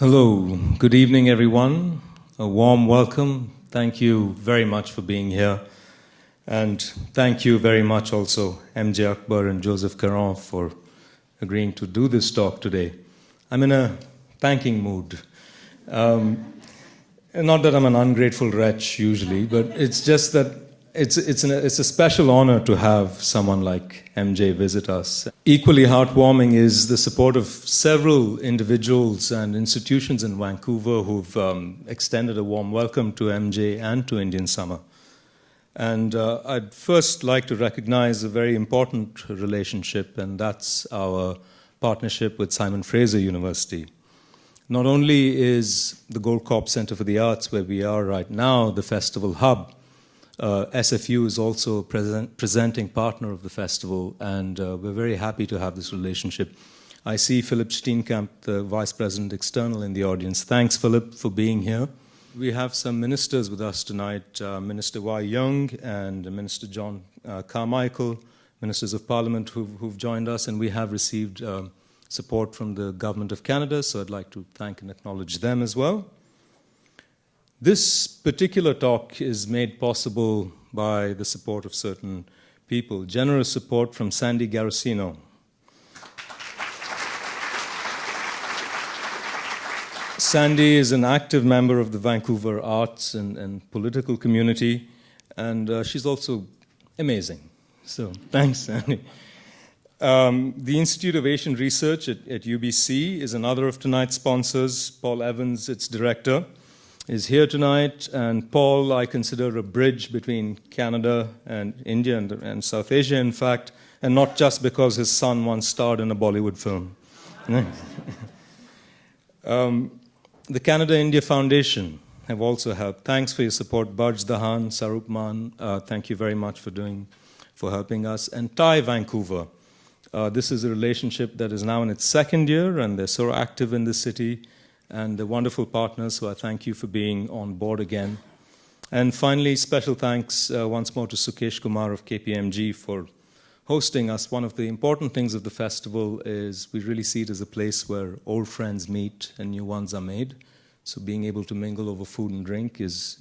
Hello, good evening everyone. A warm welcome. Thank you very much for being here. And thank you very much also MJ Akbar and Joseph Caron for agreeing to do this talk today. I'm in a thanking mood. Not that I'm an ungrateful wretch usually, but it's just that it's a special honor to have someone like MJ visit us. Equally heartwarming is the support of several individuals and institutions in Vancouver who've extended a warm welcome to MJ and to Indian Summer. And I'd first like to recognize a very important relationship, and that's our partnership with Simon Fraser University. Not only is the Goldcorp Center for the Arts, where we are right now, the festival hub, SFU is also a presenting partner of the festival, and we're very happy to have this relationship. I see Philip Steenkamp, the Vice President External, in the audience. Thanks, Philip, for being here. We have some ministers with us tonight, Minister Y. Young and Minister John Carmichael, Ministers of Parliament who've joined us, and we have received support from the Government of Canada, so I'd like to thank and acknowledge them as well. This particular talk is made possible by the support of certain people. Generous support from Sandy Garosino. Sandy is an active member of the Vancouver arts and political community, and she's also amazing. So thanks, Sandy. The Institute of Asian Research at UBC is another of tonight's sponsors. Paul Evans, its director, is here tonight, and Paul I consider a bridge between Canada and India and South Asia, in fact, and not just because his son once starred in a Bollywood film. The Canada-India Foundation have also helped. Thanks for your support, Barj Dahan, Sarup Man, thank you very much for helping us, and Thai Vancouver. This is a relationship that is now in its second year, and they're so active in the city, and the wonderful partners, so I thank you for being on board again. And finally, special thanks once more to Sukesh Kumar of KPMG for hosting us. One of the important things of the festival is we really see it as a place where old friends meet and new ones are made. So being able to mingle over food and drink is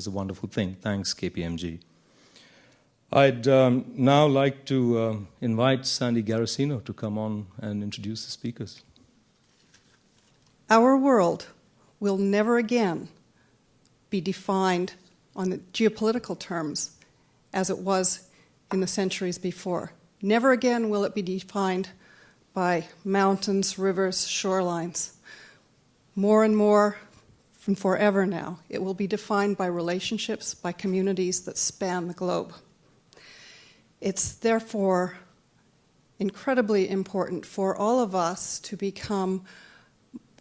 a wonderful thing. Thanks, KPMG. I'd now like to invite Sandy Garosino to come on and introduce the speakers. Our world will never again be defined on the geopolitical terms as it was in the centuries before. Never again will it be defined by mountains, rivers, shorelines. More and more, from forever now, it will be defined by relationships, by communities that span the globe. It's therefore incredibly important for all of us to become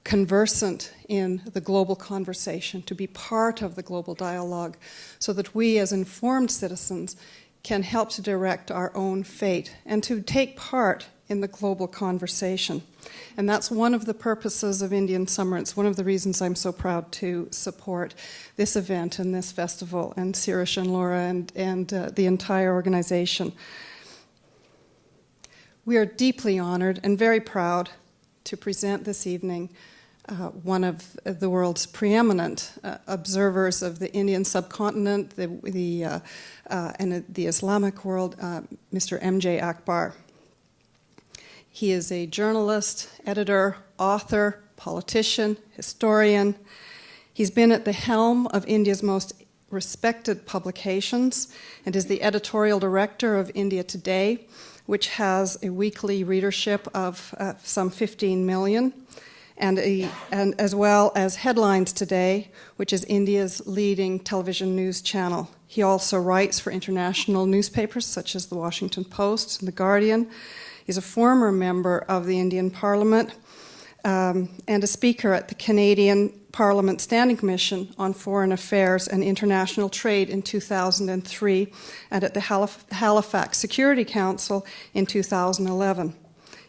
conversant in the global conversation, to be part of the global dialogue, so that we as informed citizens can help to direct our own fate and to take part in the global conversation. And that's one of the purposes of Indian Summer. It's one of the reasons I'm so proud to support this event and this festival, and Sirish and Laura and the entire organization. We are deeply honored and very proud to present this evening one of the world's preeminent observers of the Indian subcontinent and the Islamic world, Mr. MJ Akbar. He is a journalist, editor, author, politician, historian. He's been at the helm of India's most respected publications and is the editorial director of India Today, which has a weekly readership of some 15 million. And as well as Headlines Today, which is India's leading television news channel. He also writes for international newspapers such as the Washington Post and the Guardian. He's a former member of the Indian Parliament and a speaker at the Canadian Parliament Standing Commission on Foreign Affairs and International Trade in 2003 and at the Halifax Security Council in 2011.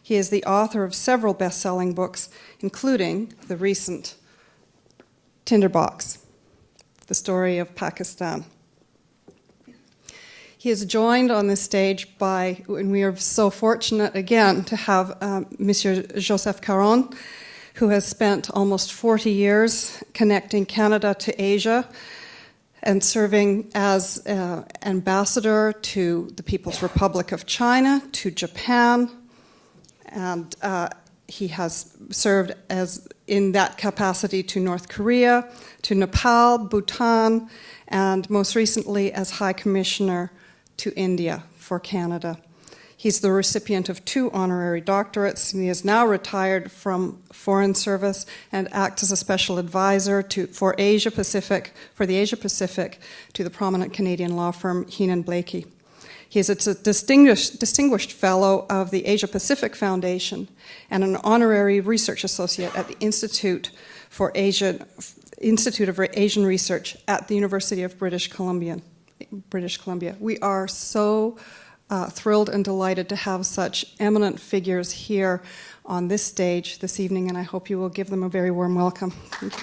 He is the author of several best-selling books, including the recent Tinderbox, the story of Pakistan. He is joined on this stage by, and we are so fortunate again to have Monsieur Joseph Caron, who has spent almost 40 years connecting Canada to Asia and serving as ambassador to the People's Republic of China, to Japan, and he has served as in that capacity to North Korea, to Nepal, Bhutan, and most recently as High Commissioner to India for Canada. He's the recipient of 2 honorary doctorates, and he is now retired from foreign service and acts as a special advisor for the Asia Pacific to the prominent Canadian law firm Heenan Blakey. He is a distinguished fellow of the Asia Pacific Foundation and an honorary research associate at the Institute of Asian Research at the University of British Columbia. We are so thrilled and delighted to have such eminent figures here on this stage this evening, and I hope you will give them a very warm welcome. Thank you.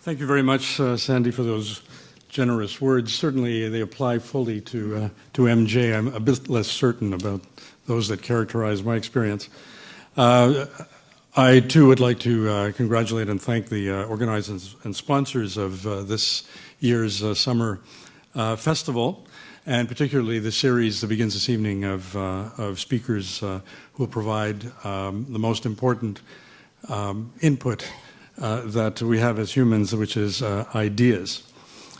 Thank you very much, Sandy, for those generous words. Certainly they apply fully to MJ. I'm a bit less certain about those that characterize my experience. I, too, would like to congratulate and thank the organizers and sponsors of this year's summer festival, and particularly the series that begins this evening of speakers who will provide the most important input that we have as humans, which is ideas.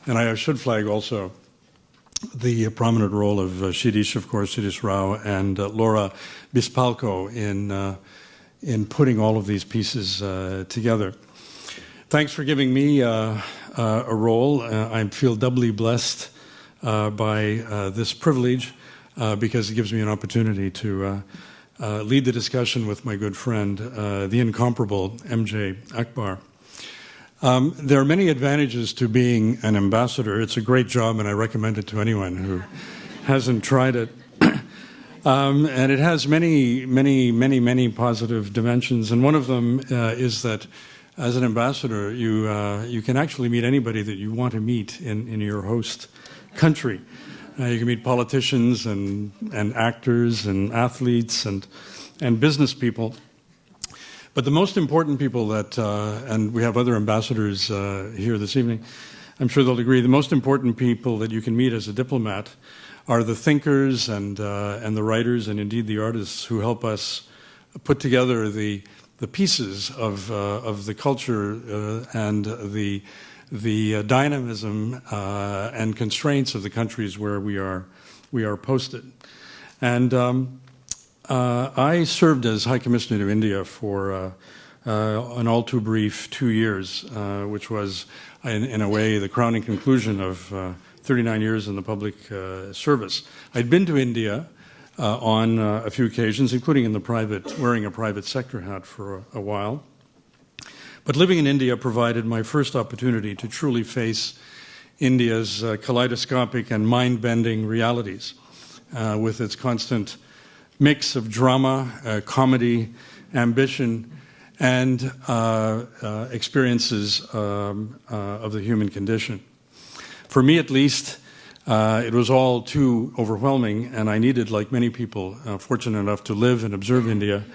And I should flag also the prominent role of Shirish, of course, Shirish Rao, and Laura Bispalko in putting all of these pieces together. Thanks for giving me a role. I feel doubly blessed by this privilege because it gives me an opportunity to lead the discussion with my good friend, the incomparable MJ Akbar. There are many advantages to being an ambassador. It's a great job, and I recommend it to anyone who hasn't tried it. And it has many positive dimensions. And one of them is that as an ambassador, you can actually meet anybody that you want to meet in your host country. You can meet politicians and actors and athletes and business people. But the most important people that, and we have other ambassadors here this evening, I'm sure they'll agree, the most important people that you can meet as a diplomat are the thinkers and the writers and indeed the artists who help us put together the pieces of the culture and the dynamism and constraints of the countries where we are posted. And I served as High Commissioner to India for an all too brief 2 years, which was in a way the crowning conclusion of 39 years in the public service. I'd been to India on a few occasions, including in wearing a private sector hat for a while. But living in India provided my first opportunity to truly face India's kaleidoscopic and mind-bending realities with its constant mix of drama, comedy, ambition, and experiences of the human condition. For me, at least, it was all too overwhelming, and I needed, like many people fortunate enough to live and observe India,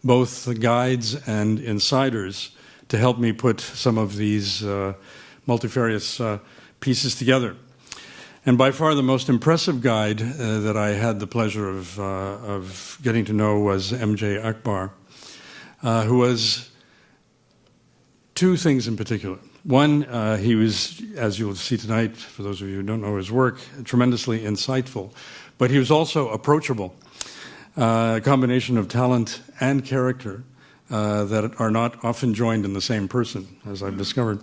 both the guides and insiders to help me put some of these multifarious pieces together. And by far the most impressive guide that I had the pleasure of getting to know was MJ Akbar, who was two things in particular. One, he was, as you'll see tonight, for those of you who don't know his work, tremendously insightful, but he was also approachable, a combination of talent and character that are not often joined in the same person, as I've discovered.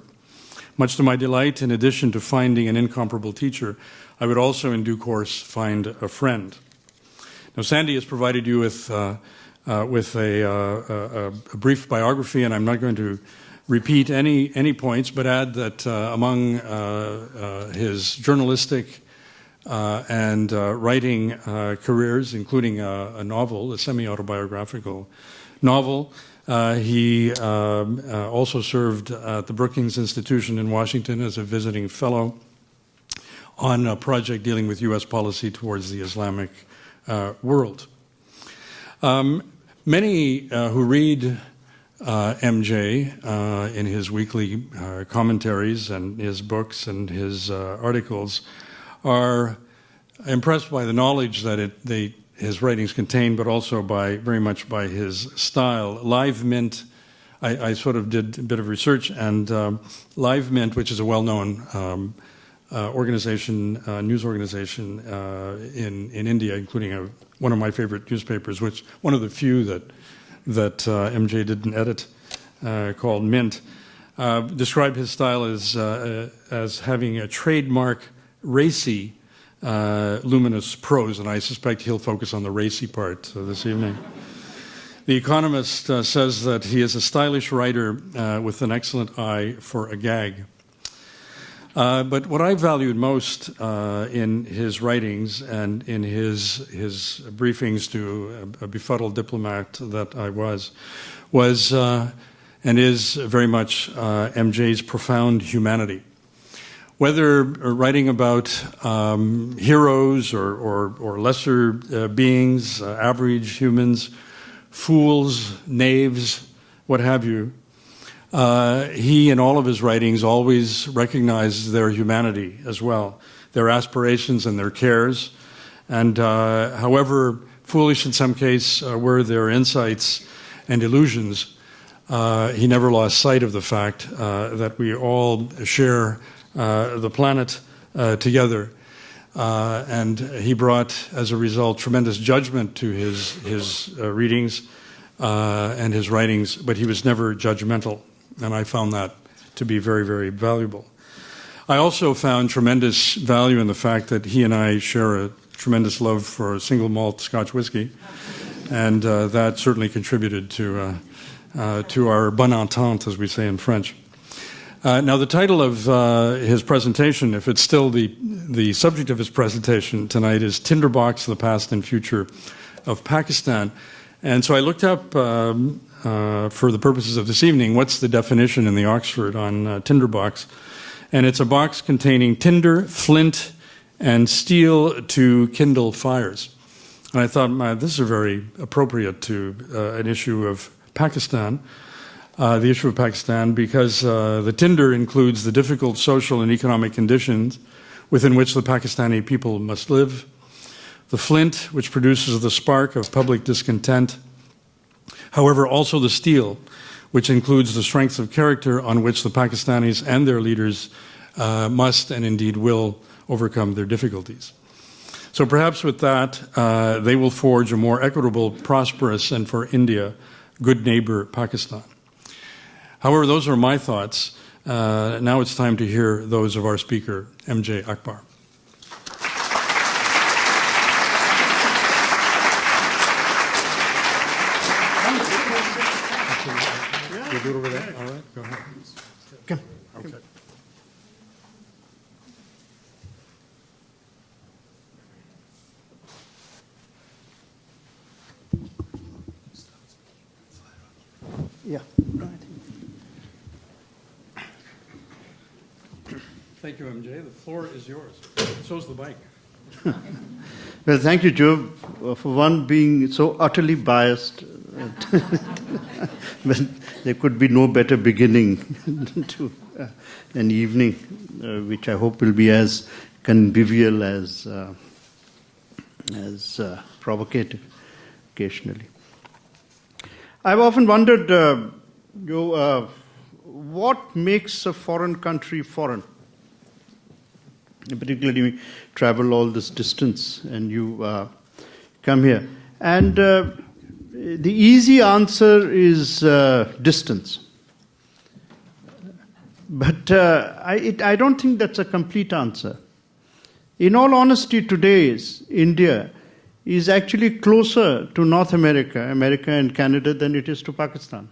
Much to my delight, in addition to finding an incomparable teacher, I would also in due course find a friend. Now, Sandy has provided you with a brief biography, and I'm not going to repeat any points, but add that among his journalistic and writing careers, including a novel, a semi-autobiographical novel, he also served at the Brookings Institution in Washington as a visiting fellow on a project dealing with U.S. policy towards the Islamic world. Many who read MJ in his weekly commentaries and his books and his articles are impressed by the knowledge that his writings contain, but also very much by his style. Live Mint, I sort of did a bit of research, and Live Mint, which is a well-known news organization in India, including one of my favorite newspapers, one of the few that MJ didn't edit, called Mint, described his style as having a trademark racy, luminous prose, and I suspect he'll focus on the racy part this evening. The Economist says that he is a stylish writer with an excellent eye for a gag. But what I valued most in his writings and in his briefings to a befuddled diplomat that I was and is very much MJ's profound humanity. Whether writing about heroes or lesser beings, average humans, fools, knaves, what have you, he, in all of his writings, always recognized their humanity as well, their aspirations and their cares. And however foolish in some case were their insights and illusions, he never lost sight of the fact that we all share the planet together. And he brought, as a result, tremendous judgment to his readings and his writings, but he was never judgmental. And I found that to be very, very valuable. I also found tremendous value in the fact that he and I share a tremendous love for single malt Scotch whiskey, and that certainly contributed to our bonne entente, as we say in French. Now, the title of his presentation, if it's still the subject of his presentation tonight, is Tinderbox, the Past and Future of Pakistan. And so I looked up, for the purposes of this evening, what's the definition in the Oxford on Tinderbox. And it's a box containing tinder, flint, and steel to kindle fires. And I thought, this is very appropriate to an issue of Pakistan. The issue of Pakistan, because the tinder includes the difficult social and economic conditions within which the Pakistani people must live, the flint, which produces the spark of public discontent, however, also the steel, which includes the strength of character on which the Pakistanis and their leaders must and indeed will overcome their difficulties. So perhaps with that, they will forge a more equitable, prosperous, and for India, good neighbor Pakistan. However, those are my thoughts. Now it's time to hear those of our speaker, MJ Akbar. We'll do it over there. All right, go ahead. Come. Okay. Yeah. Right. Thank you, MJ. The floor is yours. So is the bike. Well, thank you, Joe, for one being so utterly biased. Well, there could be no better beginning to an evening, which I hope will be as convivial as provocative occasionally. I've often wondered, Joe, what makes a foreign country foreign? Particularly, you travel all this distance and you come here. And the easy answer is distance. But I don't think that's a complete answer. In all honesty, today's India is actually closer to North America, America and Canada, than it is to Pakistan.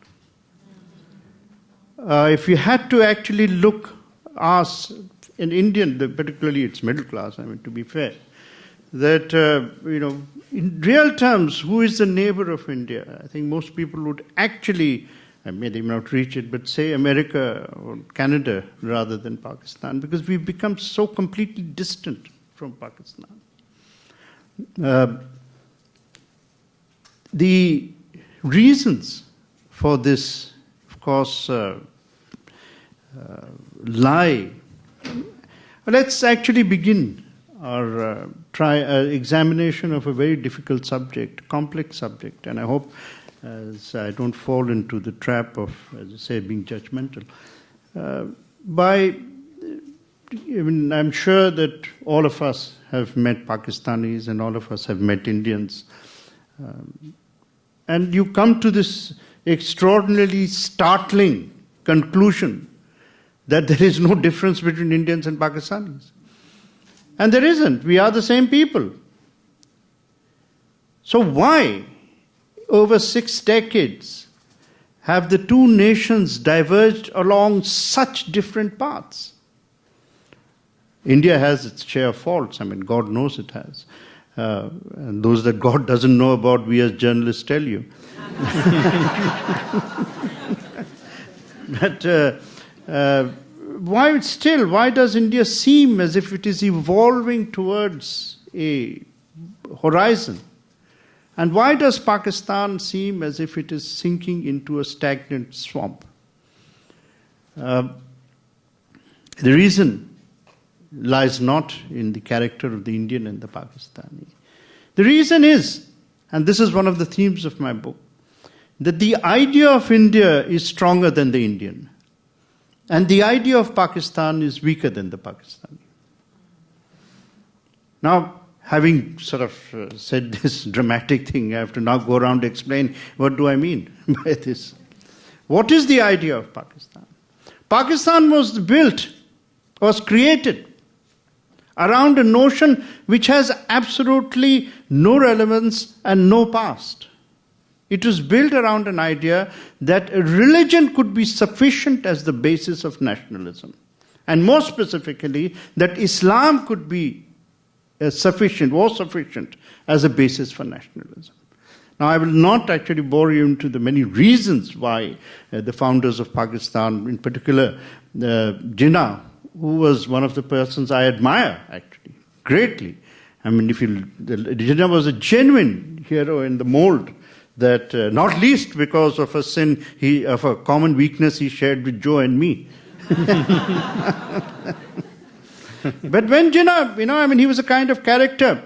If you had to actually ask an Indian, particularly its middle class, I mean, to be fair, that, in real terms, who is the neighbor of India? I think most people would actually I may not reach it, but say America or Canada rather than Pakistan, because we've become so completely distant from Pakistan. The reasons for this, of course, lie. Let's actually begin our examination of a very difficult subject, complex subject, and I hope as I don't fall into the trap of, as I say, being judgmental. I'm sure that all of us have met Pakistanis and all of us have met Indians. And you come to this extraordinarily startling conclusion that there is no difference between Indians and Pakistanis. And there isn't. We are the same people. So why, over 6 decades, have the two nations diverged along such different paths? India has its share of faults. I mean, God knows it has. And those that God doesn't know about, we as journalists tell you. But why does India seem as if it is evolving towards a horizon? And why does Pakistan seem as if it is sinking into a stagnant swamp? The reason lies not in the character of the Indian and the Pakistani. The reason is, and this is one of the themes of my book, that the idea of India is stronger than the Indian. And the idea of Pakistan is weaker than the Pakistani. Now, having sort of said this dramatic thing, I have to now go around to explain what do I mean by this. What is the idea of Pakistan? Pakistan was created around a notion which has absolutely no relevance and no past. It was built around an idea that a religion could be sufficient as the basis of nationalism. And more specifically, that Islam could be sufficient as a basis for nationalism. Now, I will not actually bore you into the many reasons why the founders of Pakistan, in particular Jinnah, who was one of the persons I admire, actually, greatly. I mean, Jinnah was a genuine hero in the mold that, not least because of a sin, of a common weakness he shared with Joe and me. But when Jinnah, he was a kind of character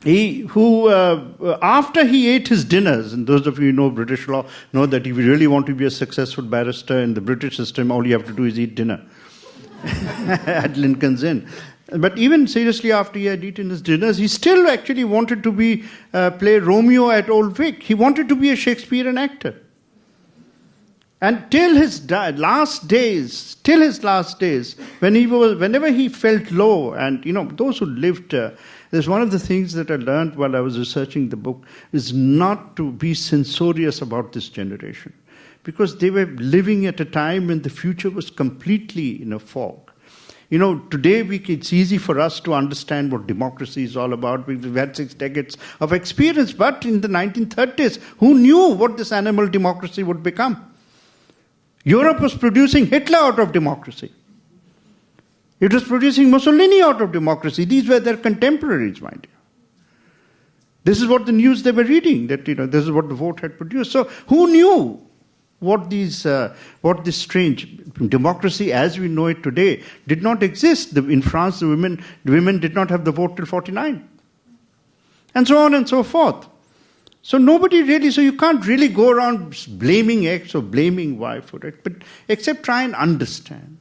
after he ate his dinners, and those of you who know British law know that if you really want to be a successful barrister in the British system, all you have to do is eat dinner at Lincoln's Inn. But even seriously, after he had eaten his dinners, he still actually wanted to play Romeo at Old Vic. He wanted to be a Shakespearean actor. And till his last days, whenever he felt low, and those who lived, there's one of the things that I learned while I was researching the book is not to be censorious about this generation, because they were living at a time when the future was completely in a fog. Today it's easy for us to understand what democracy is all about. We've had 6 decades of experience, but in the 1930s, who knew what this animal democracy would become? Europe was producing Hitler out of democracy. It was producing Mussolini out of democracy. These were their contemporaries, mind you. This is what the news they were reading, that this is what the vote had produced. So who knew what this strange democracy as we know it today did not exist? In France, the women did not have the vote till 49. And so on and so forth. So you can't really go around blaming X or blaming Y for it, but except try and understand.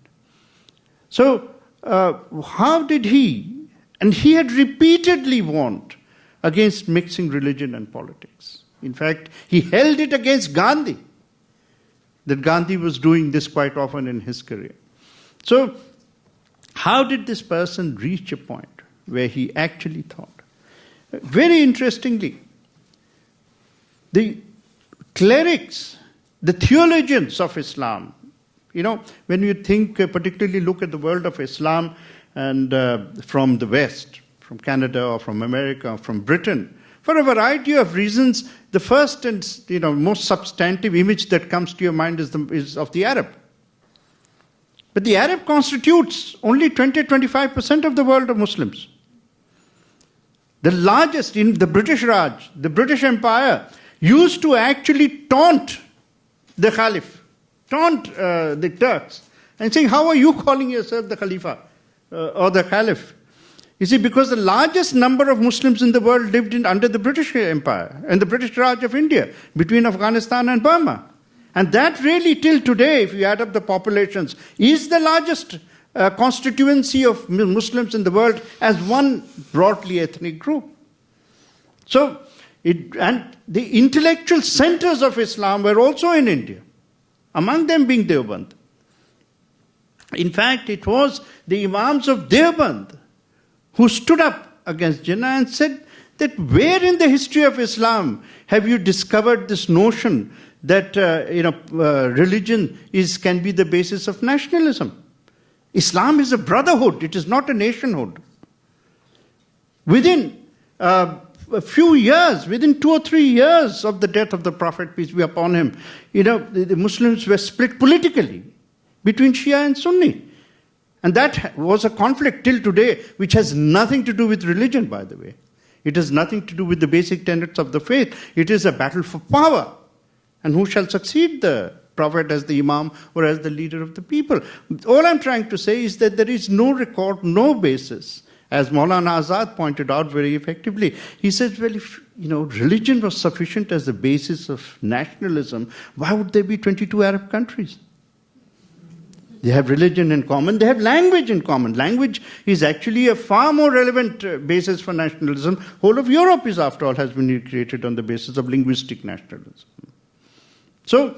So how did he, and he had repeatedly warned against mixing religion and politics. In fact, he held it against Gandhi, that Gandhi was doing this quite often in his career. So how did this person reach a point where he actually thought? Very interestingly, the clerics, the theologians of Islam, when you think, particularly look at the world of Islam and from the West, from Canada or from America or from Britain, For a variety of reasons, the first and most substantive image that comes to your mind is of the Arab. But the Arab constitutes only 20-25% of the world of Muslims. The largest in the British Raj, the British Empire, used to actually taunt the Caliph, taunt the Turks, and saying, how are you calling yourself the Khalifa or the Caliph? You see, because the largest number of Muslims in the world lived under the British Empire and the British Raj of India, between Afghanistan and Burma. And that really, till today, if you add up the populations, is the largest constituency of Muslims in the world as one broadly ethnic group. So, and the intellectual centers of Islam were also in India, among them being Deoband. In fact, it was the Imams of Deoband who stood up against Jinnah and said that where in the history of Islam have you discovered this notion that religion can be the basis of nationalism? Islam is a brotherhood, it is not a nationhood. Within a few years, within 2 or 3 years of the death of the Prophet, peace be upon him, the Muslims were split politically between Shia and Sunni. And that was a conflict till today, which has nothing to do with religion, by the way. It has nothing to do with the basic tenets of the faith. It is a battle for power. And who shall succeed the Prophet as the Imam or as the leader of the people? All I'm trying to say is that there is no record, no basis. As Maulana Azad pointed out very effectively, he says, well, if religion was sufficient as the basis of nationalism, why would there be 22 Arab countries? They have religion in common, they have language in common. Language is actually a far more relevant basis for nationalism. Whole of Europe is, after all, has been created on the basis of linguistic nationalism. So,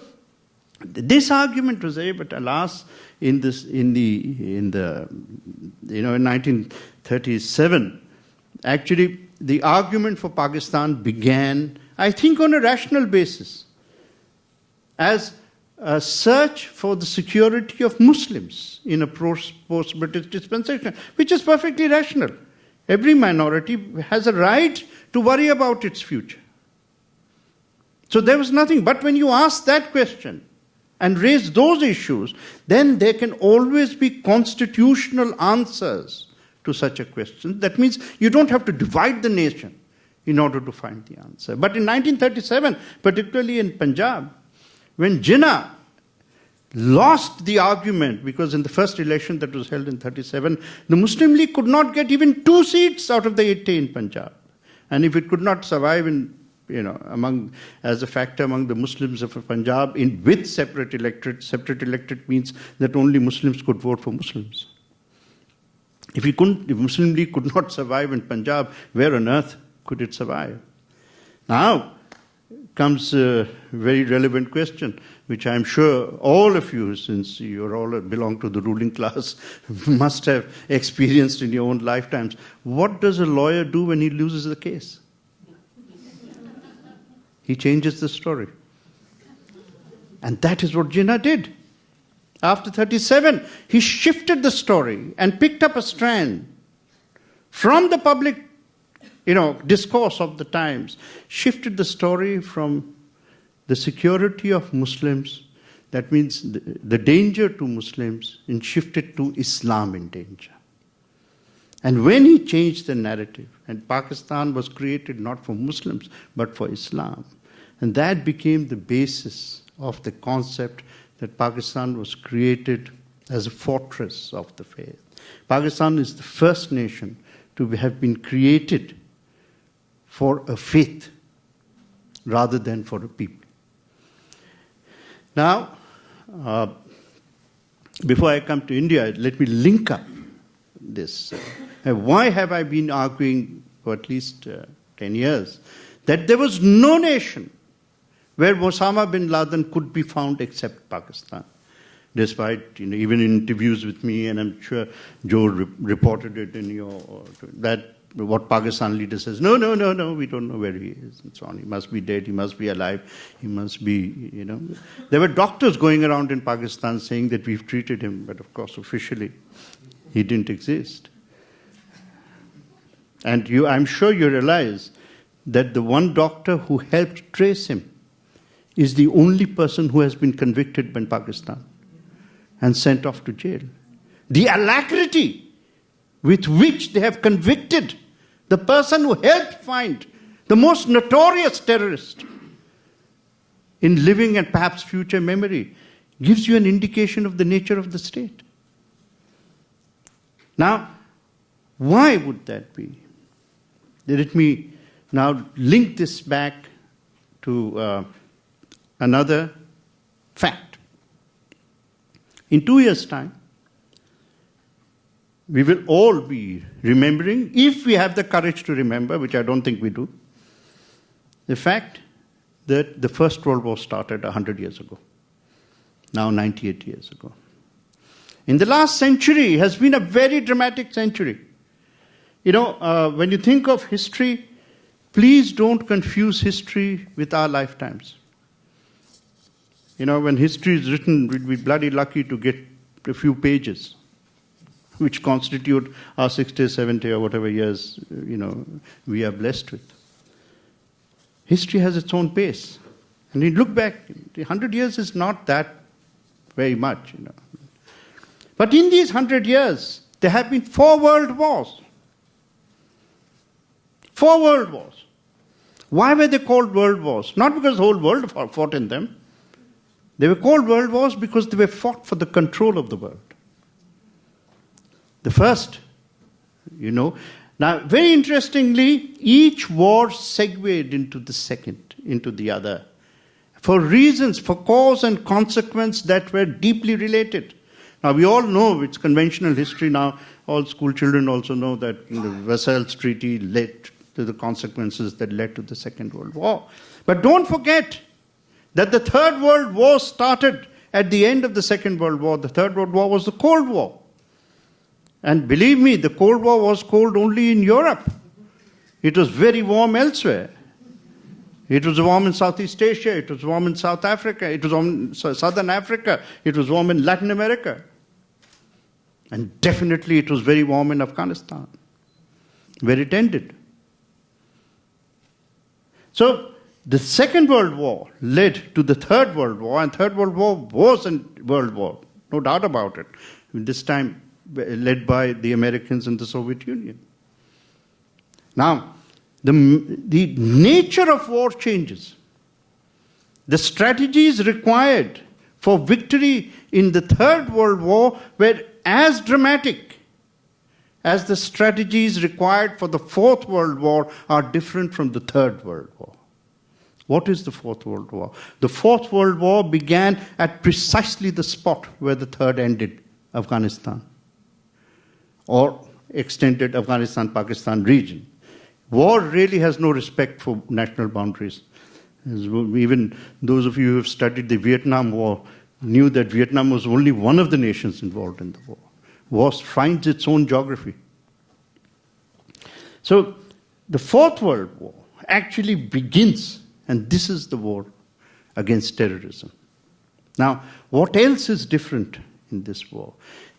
this argument was there, but alas, in 1937, actually the argument for Pakistan began, I think, on a rational basis, as a search for the security of Muslims in a post-British dispensation, which is perfectly rational. Every minority has a right to worry about its future. So there was nothing. But when you ask that question and raise those issues, then there can always be constitutional answers to such a question. That means you don't have to divide the nation in order to find the answer. But in 1937, particularly in Punjab, when Jinnah lost the argument, because in the first election that was held in 1937, the Muslim League could not get even 2 seats out of the 80 in Punjab. And if it could not survive as a factor among the Muslims of Punjab with separate electorate means that only Muslims could vote for Muslims. If Muslim League could not survive in Punjab, where on earth could it survive? Now comes a very relevant question, which I'm sure all of you, since you all belong to the ruling class, must have experienced in your own lifetimes. What does a lawyer do when he loses the case? He changes the story. And that is what Jinnah did. After 1937, he shifted the story and picked up a strand from the public discourse of the times, shifted the story from the security of Muslims, that means the danger to Muslims, and shifted to Islam in danger. And when he changed the narrative, and Pakistan was created not for Muslims, but for Islam, and that became the basis of the concept that Pakistan was created as a fortress of the faith. Pakistan is the first nation to have been created for a faith rather than for a people. Now, before I come to India, let me link up this. Why have I been arguing for at least 10 years that there was no nation where Osama bin Laden could be found except Pakistan? Despite, even in interviews with me, and I'm sure Joe reported it in that what Pakistan leader says, no, we don't know where he is, and so on. He must be dead, he must be alive, he must be, There were doctors going around in Pakistan saying that we've treated him, but of course officially he didn't exist. And I'm sure you realize that the one doctor who helped trace him is the only person who has been convicted in Pakistan and sent off to jail. The alacrity with which they have convicted the person who helped find the most notorious terrorist in living and perhaps future memory gives you an indication of the nature of the state. Now, why would that be? Let me now link this back to another fact. In 2 years' time, we will all be remembering, if we have the courage to remember, which I don't think we do, the fact that the First World War started 100 years ago, now 98 years ago. In the last century has been a very dramatic century. When you think of history, please don't confuse history with our lifetimes. When history is written, we'd be bloody lucky to get a few pages, which constitute our 60, 70 or whatever years, we are blessed with. History has its own pace. And you look back, 100 years is not that very much, But in these 100 years, there have been 4 world wars. 4 world wars. Why were they called world wars? Not because the whole world fought in them. They were called world wars because they were fought for the control of the world. The first, Now, very interestingly, each war segued into the second, into the other, for reasons, for cause and consequence that were deeply related. Now, we all know, it's conventional history now, all school children also know that the Versailles Treaty led to the consequences that led to the Second World War. But don't forget that the Third World War started at the end of the Second World War. The Third World War was the Cold War. And believe me, the Cold War was cold only in Europe. It was very warm elsewhere. It was warm in Southeast Asia, it was warm in South Africa, it was warm in Southern Africa, it was warm in Latin America. And definitely it was very warm in Afghanistan, where it ended. So, the Second World War led to the Third World War, and Third World War was a world war, no doubt about it. This time led by the Americans and the Soviet Union. Now, the nature of war changes. The strategies required for victory in the Third World War were as dramatic as the strategies required for the Fourth World War are different from the Third World War. What is the Fourth World War? The Fourth World War began at precisely the spot where the Third ended, Afghanistan, or extended Afghanistan-Pakistan region. War really has no respect for national boundaries. Even those of you who have studied the Vietnam War knew that Vietnam was only one of the nations involved in the war. War finds its own geography. So the Fourth World War actually begins, and this is the war against terrorism. Now, what else is different in this war?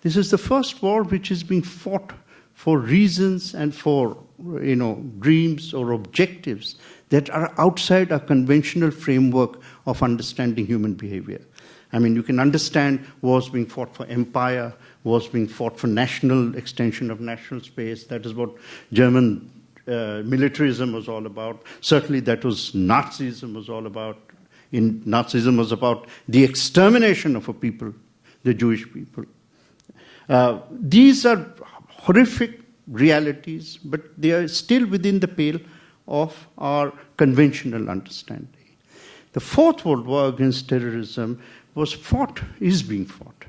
This is the first war which is being fought for reasons and for dreams or objectives that are outside our conventional framework of understanding human behavior. I mean, you can understand wars being fought for empire, wars being fought for national extension of national space. That is what German militarism was all about. Certainly that was Nazism was all about. Nazism was about the extermination of a people, the Jewish people. These are horrific realities, but they are still within the pale of our conventional understanding. The Fourth World War against terrorism is being fought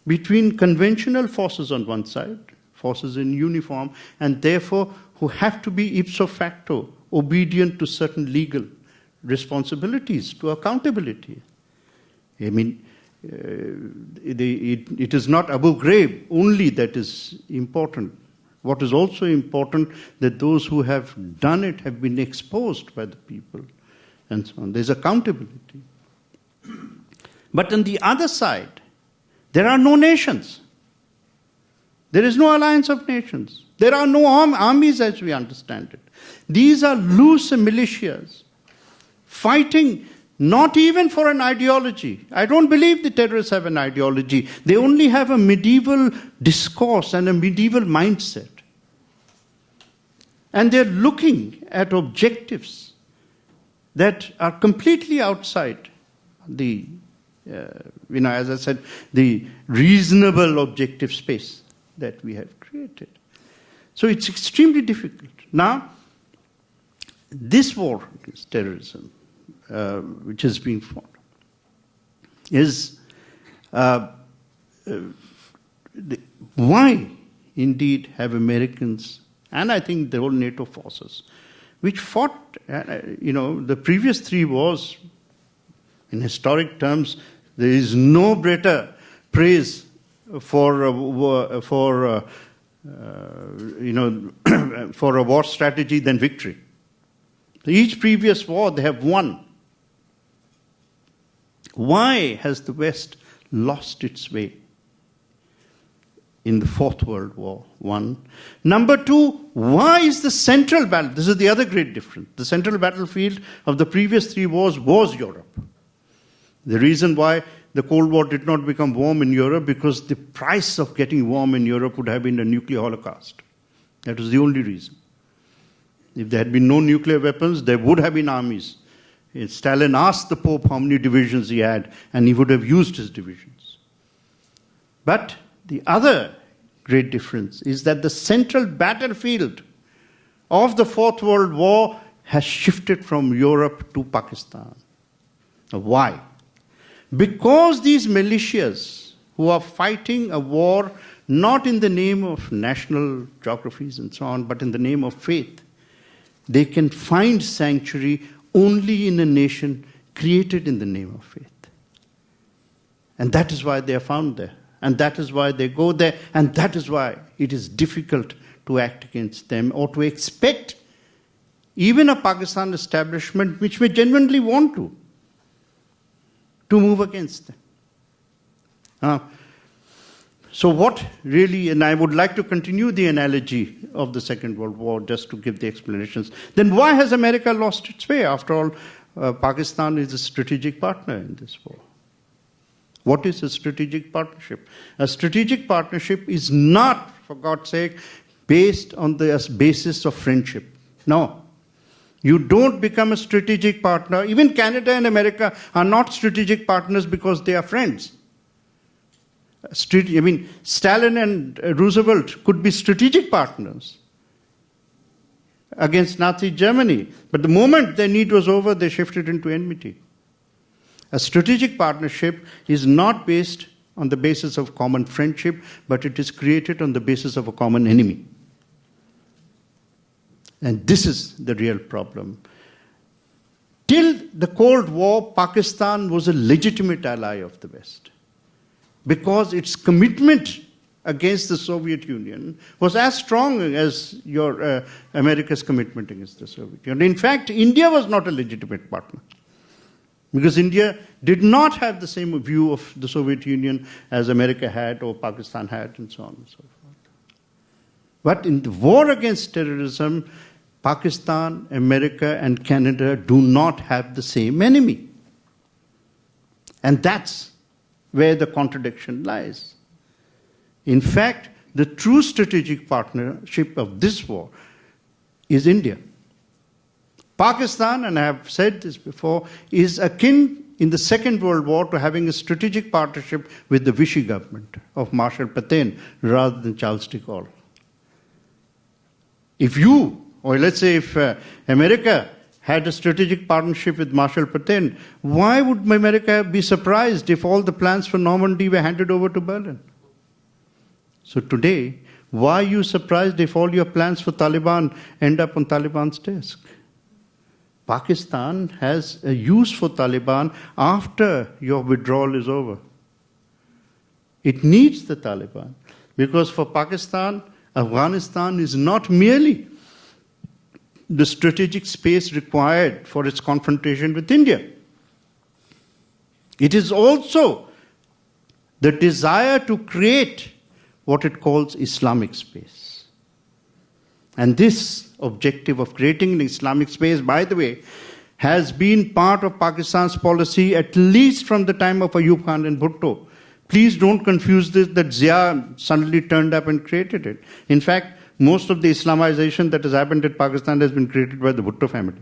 between conventional forces on one side, forces in uniform, and therefore who have to be ipso facto obedient to certain legal responsibilities, to accountability. I mean, it is not Abu Ghraib only that is important. What is also important that those who have done it have been exposed by the people, and so on. There's accountability. But on the other side, there are no nations. There is no alliance of nations. There are no armies as we understand it. These are loose militias fighting not even for an ideology. I don't believe the terrorists have an ideology. They only have a medieval discourse and a medieval mindset. And they're looking at objectives that are completely outside the, as I said, the reasonable objective space that we have created. So it's extremely difficult. Now, this war against terrorism, which is being fought, is why indeed have Americans, and I think the whole NATO forces, which fought, the previous 3 wars, in historic terms, there is no greater praise for a war strategy than victory. Each previous war, they have won. Why has the West lost its way in the Fourth World War? 1. Number 2, why is the central battle? This is the other great difference. The central battlefield of the previous 3 wars was Europe. The reason why the Cold War did not become warm in Europe, because the price of getting warm in Europe would have been a nuclear holocaust. That was the only reason. If there had been no nuclear weapons, there would have been armies. Stalin asked the Pope how many divisions he had, and he would have used his divisions. But the other great difference is that the central battlefield of the Fourth World War has shifted from Europe to Pakistan. Why? Because these militias who are fighting a war not in the name of national geographies and so on, but in the name of faith, they can find sanctuary only in a nation created in the name of faith. And that is why they are found there. And that is why they go there. And that is why it is difficult to act against them or to expect even a Pakistan establishment which may genuinely want to move against them. So what really, and I would like to continue the analogy of the Second World War just to give the explanations. Then why has America lost its way? After all, Pakistan is a strategic partner in this war. What is a strategic partnership? A strategic partnership is not, for God's sake, based on the basis of friendship. No. You don't become a strategic partner. Even Canada and America are not strategic partners because they are friends. Stalin and Roosevelt could be strategic partners against Nazi Germany. But the moment their need was over, they shifted into enmity. A strategic partnership is not based on the basis of common friendship, but it is created on the basis of a common enemy. And this is the real problem. Till the Cold War, Pakistan was a legitimate ally of the West, because its commitment against the Soviet Union was as strong as your America's commitment against the Soviet Union. In fact, India was not a legitimate partner, because India did not have the same view of the Soviet Union as America had or Pakistan had, and so on and so forth. But in the war against terrorism, Pakistan, America, and Canada do not have the same enemy. And that's where the contradiction lies. In fact, the true strategic partnership of this war is India. Pakistan, and I have said this before, is akin in the Second World War to having a strategic partnership with the Vichy government of Marshal Pétain rather than Charles de Gaulle. If you, or let's say if America had a strategic partnership with Marshal Pétain, why would America be surprised if all the plans for Normandy were handed over to Berlin? So today, why are you surprised if all your plans for Taliban end up on Taliban's desk? Pakistan has a use for Taliban after your withdrawal is over. It needs the Taliban, because for Pakistan, Afghanistan is not merely the strategic space required for its confrontation with India. It is also the desire to create what it calls Islamic space. And this objective of creating an Islamic space, by the way, has been part of Pakistan's policy at least from the time of Ayub Khan and Bhutto. Please don't confuse this that Zia suddenly turned up and created it. In fact, most of the Islamization that has happened in Pakistan has been created by the Bhutto family.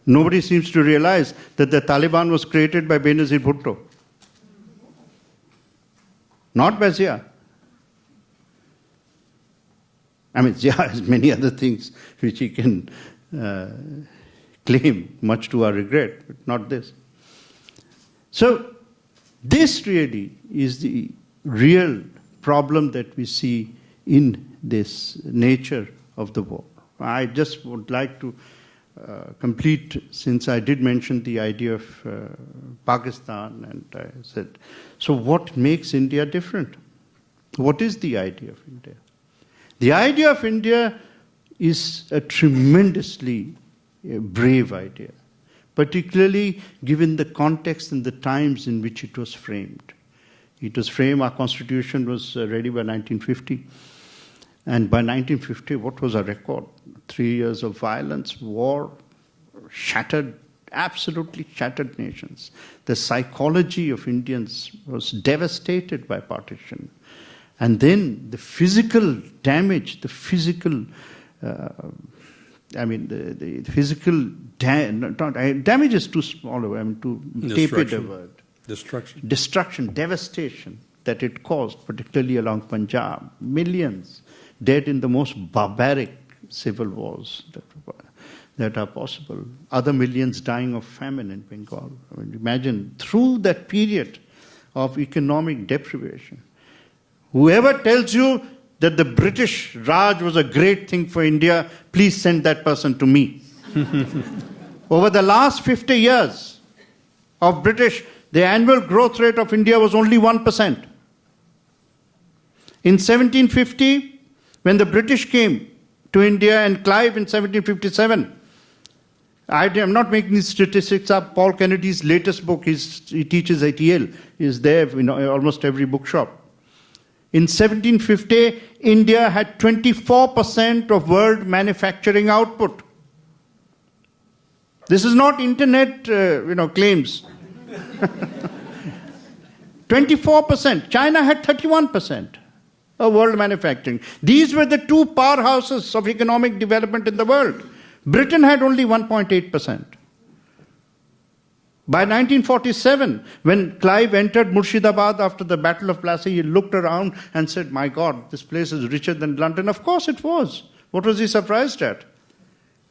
Nobody seems to realize that the Taliban was created by Benazir Bhutto, not by Zia. I mean, Zia has many other things which he can claim, much to our regret, but not this. So, this really is the real problem that we see in this nature of the war. I just would like to complete, since I did mention the idea of Pakistan, and I said, so what makes India different? What is the idea of India? The idea of India is a tremendously brave idea, particularly given the context and the times in which it was framed. It was framed, our constitution was ready by 1950. And by 1950, what was our record? 3 years of violence, war, shattered, absolutely shattered nations. The psychology of Indians was devastated by partition. And then the physical damage, the physical, damage is too small, to tape it a word. Destruction, devastation that it caused, particularly along Punjab. Millions dead in the most barbaric civil wars that are possible. Other millions dying of famine in Bengal. I mean, imagine, through that period of economic deprivation, whoever tells you that the British Raj was a great thing for India, please send that person to me. Over the last 50 years of British, the annual growth rate of India was only 1%. In 1750, when the British came to India, and Clive in 1757, I am not making these statistics up. Paul Kennedy's latest book, he teaches at Yale, is there in almost every bookshop. In 1750, India had 24% of world manufacturing output. This is not internet, claims. 24%. China had 31% of world manufacturing. These were the two powerhouses of economic development in the world. Britain had only 1.8%. By 1947, when Clive entered Murshidabad after the Battle of Plassey, he looked around and said, my God, this place is richer than London. Of course it was. What was he surprised at?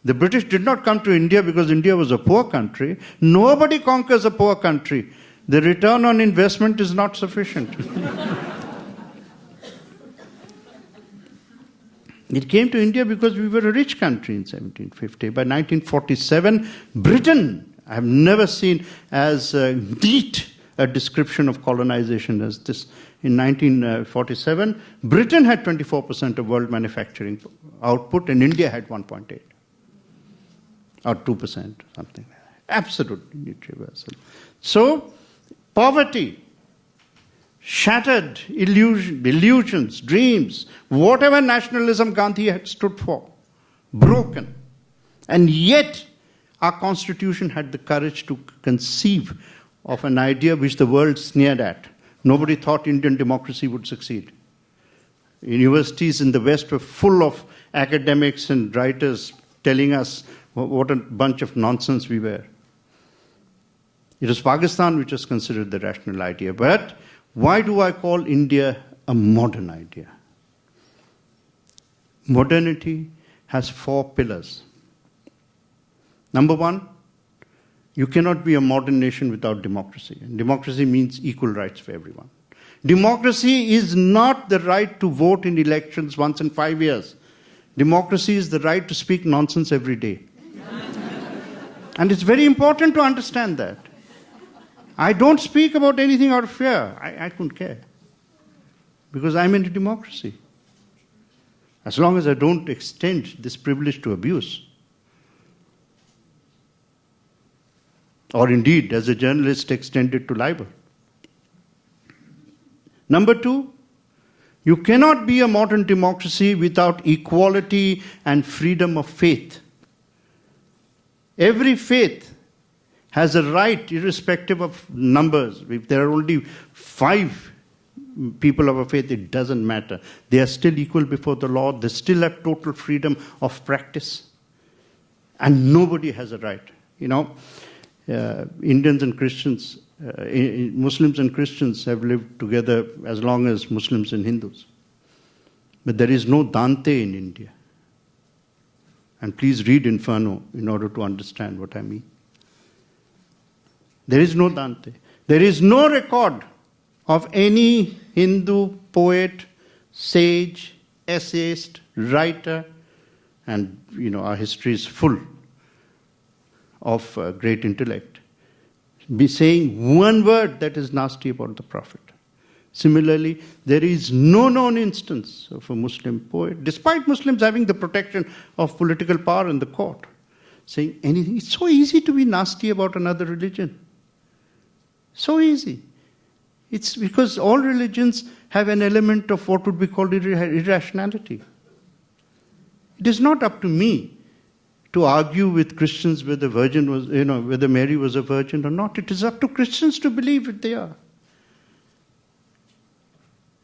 The British did not come to India because India was a poor country. Nobody conquers a poor country. The return on investment is not sufficient. It came to India because we were a rich country in 1750. By 1947, Britain, I have never seen as neat a description of colonization as this. In 1947, Britain had 24% of world manufacturing output and India had 1.8. Or 2%, something like that. Absolutely reversal. So, poverty, shattered illusions, dreams, whatever nationalism Gandhi had stood for, broken. And yet, our constitution had the courage to conceive of an idea which the world sneered at. Nobody thought Indian democracy would succeed. Universities in the West were full of academics and writers telling us what a bunch of nonsense we were. It was Pakistan which was considered the rational idea. But why do I call India a modern idea? Modernity has 4 pillars. Number 1, you cannot be a modern nation without democracy. And democracy means equal rights for everyone. Democracy is not the right to vote in elections once in 5 years. Democracy is the right to speak nonsense every day. And it's very important to understand that. I don't speak about anything out of fear. I couldn't care. Because I'm in a democracy. As long as I don't extend this privilege to abuse. Or indeed, as a journalist, extend it to libel. Number 2, You cannot be a modern democracy without equality and freedom of faith. Every faith has a right, irrespective of numbers. If there are only 5 people of a faith, it doesn't matter. They are still equal before the law. They still have total freedom of practice. And nobody has a right. Indians and Christians, Muslims and Christians have lived together as long as Muslims and Hindus. But there is no Dante in India. And please read Inferno in order to understand what I mean. There is no Dante. There is no record of any Hindu poet, sage, essayist, writer, and our history is full of great intellect, be saying one word that is nasty about the Prophet. Similarly, there is no known instance of a Muslim poet, despite Muslims having the protection of political power in the court, saying anything. It's so easy to be nasty about another religion. So easy. It's because all religions have an element of what would be called irrationality. It is not up to me to argue with Christians whether whether Mary was a virgin or not. It is up to Christians to believe that they are.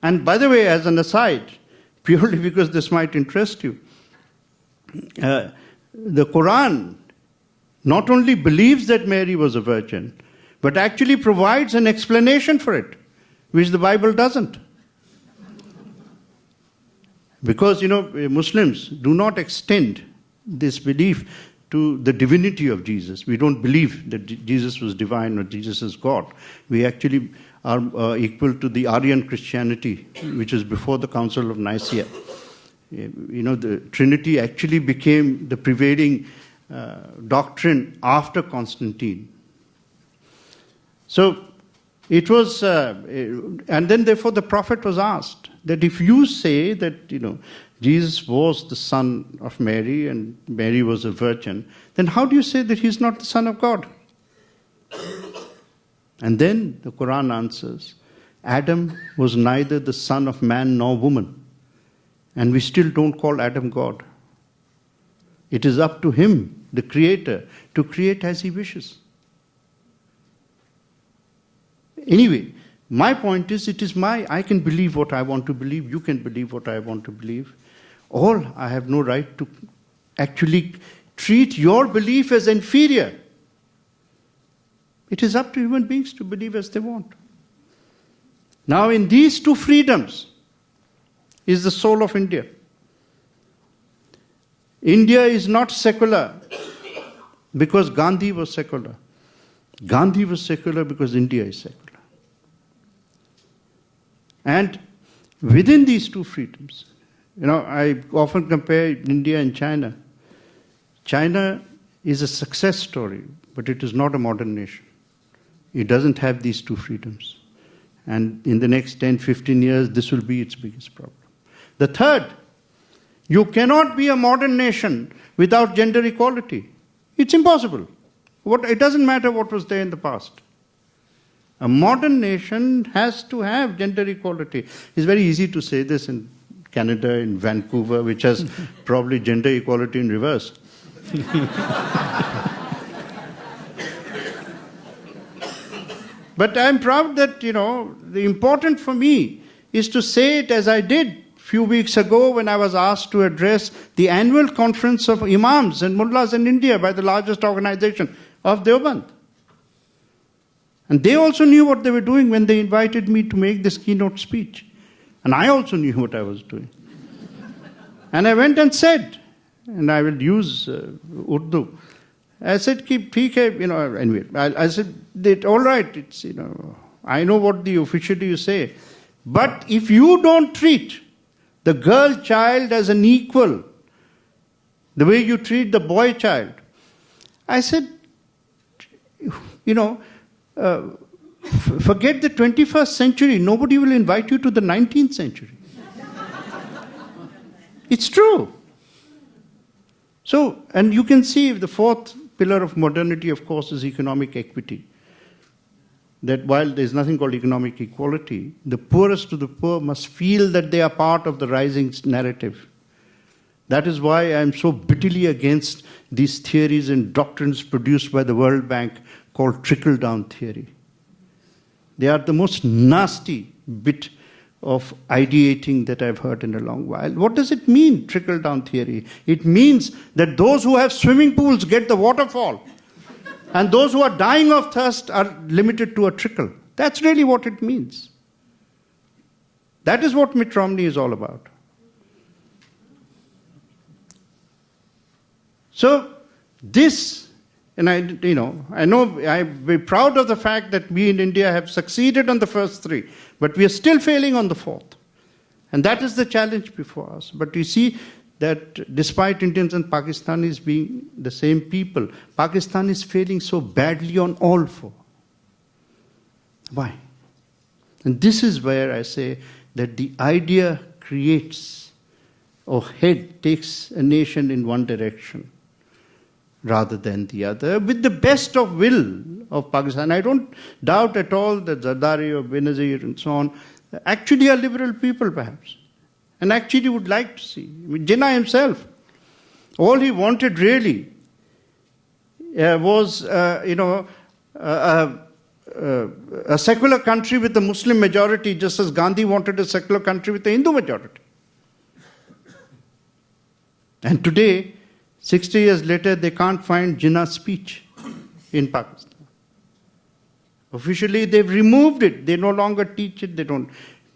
And by the way, as an aside, purely because this might interest you, the Quran not only believes that Mary was a virgin, but actually provides an explanation for it, which the Bible doesn't. Because, Muslims do not extend this belief to the divinity of Jesus. We don't believe that Jesus was divine or Jesus is God. We actually are equal to the Aryan Christianity, which is before the Council of Nicaea. The Trinity actually became the prevailing doctrine after Constantine. So it was, and then therefore the Prophet was asked that if you say that, Jesus was the son of Mary and Mary was a virgin, then how do you say that he's not the son of God? And then the Quran answers, Adam was neither the son of man nor woman. And we still don't call Adam God. It is up to him, the Creator, to create as he wishes. Anyway, my point is, I can believe what I want to believe, you can believe what I want to believe. I have no right to actually treat your belief as inferior. It is up to human beings to believe as they want. Now, in these 2 freedoms is the soul of India. India is not secular because Gandhi was secular. Gandhi was secular because India is secular. And within these 2 freedoms, I often compare India and China. China is a success story, but it is not a modern nation. It doesn't have these 2 freedoms. And in the next 10, 15 years, this will be its biggest problem. The third, you cannot be a modern nation without gender equality. It's impossible. It doesn't matter what was there in the past. A modern nation has to have gender equality. It's very easy to say this in Canada, in Vancouver, which has probably gender equality in reverse. But I'm proud that, the important for me is to say it as I did a few weeks ago when I was asked to address the annual conference of imams and mullahs in India by the largest organization of Deoband. And they also knew what they were doing when they invited me to make this keynote speech. And I also knew what I was doing. And I went and said, and I will use Urdu, I said, anyway, I said, all right, it's, I know what the officially you say, but if you don't treat the girl child as an equal, the way you treat the boy child, I said, forget the 21st century, nobody will invite you to the 19th century. It's true. So, and you can see the 4th pillar of modernity, of course, is economic equity. that while there's nothing called economic equality, the poorest of the poor must feel that they are part of the rising narrative. That is why I'm so bitterly against these theories and doctrines produced by the World Bank called trickle-down theory. They are the most nasty bit of ideating that I've heard in a long while. What does it mean, trickle-down theory? It means that those who have swimming pools get the waterfall, and those who are dying of thirst are limited to a trickle. That's really what it means. That is what Mitt Romney is all about. So this, and I know I'm very proud of the fact that we in India have succeeded on the first three, but we are still failing on the fourth. And that is the challenge before us. But you see that despite Indians and Pakistanis being the same people, Pakistan is failing so badly on all four. Why? And this is where I say that the idea creates or takes a nation in one direction rather than the other, with the best of will of Pakistan. I don't doubt at all that Zardari or Benazir and so on actually are liberal people, perhaps, and actually would like to see. I mean, Jinnah himself, all he wanted really was, a secular country with a Muslim majority, just as Gandhi wanted a secular country with a Hindu majority. And today, 60 years later, they can't find Jinnah's speech in Pakistan. Officially, they've removed it. They no longer teach it. They don't.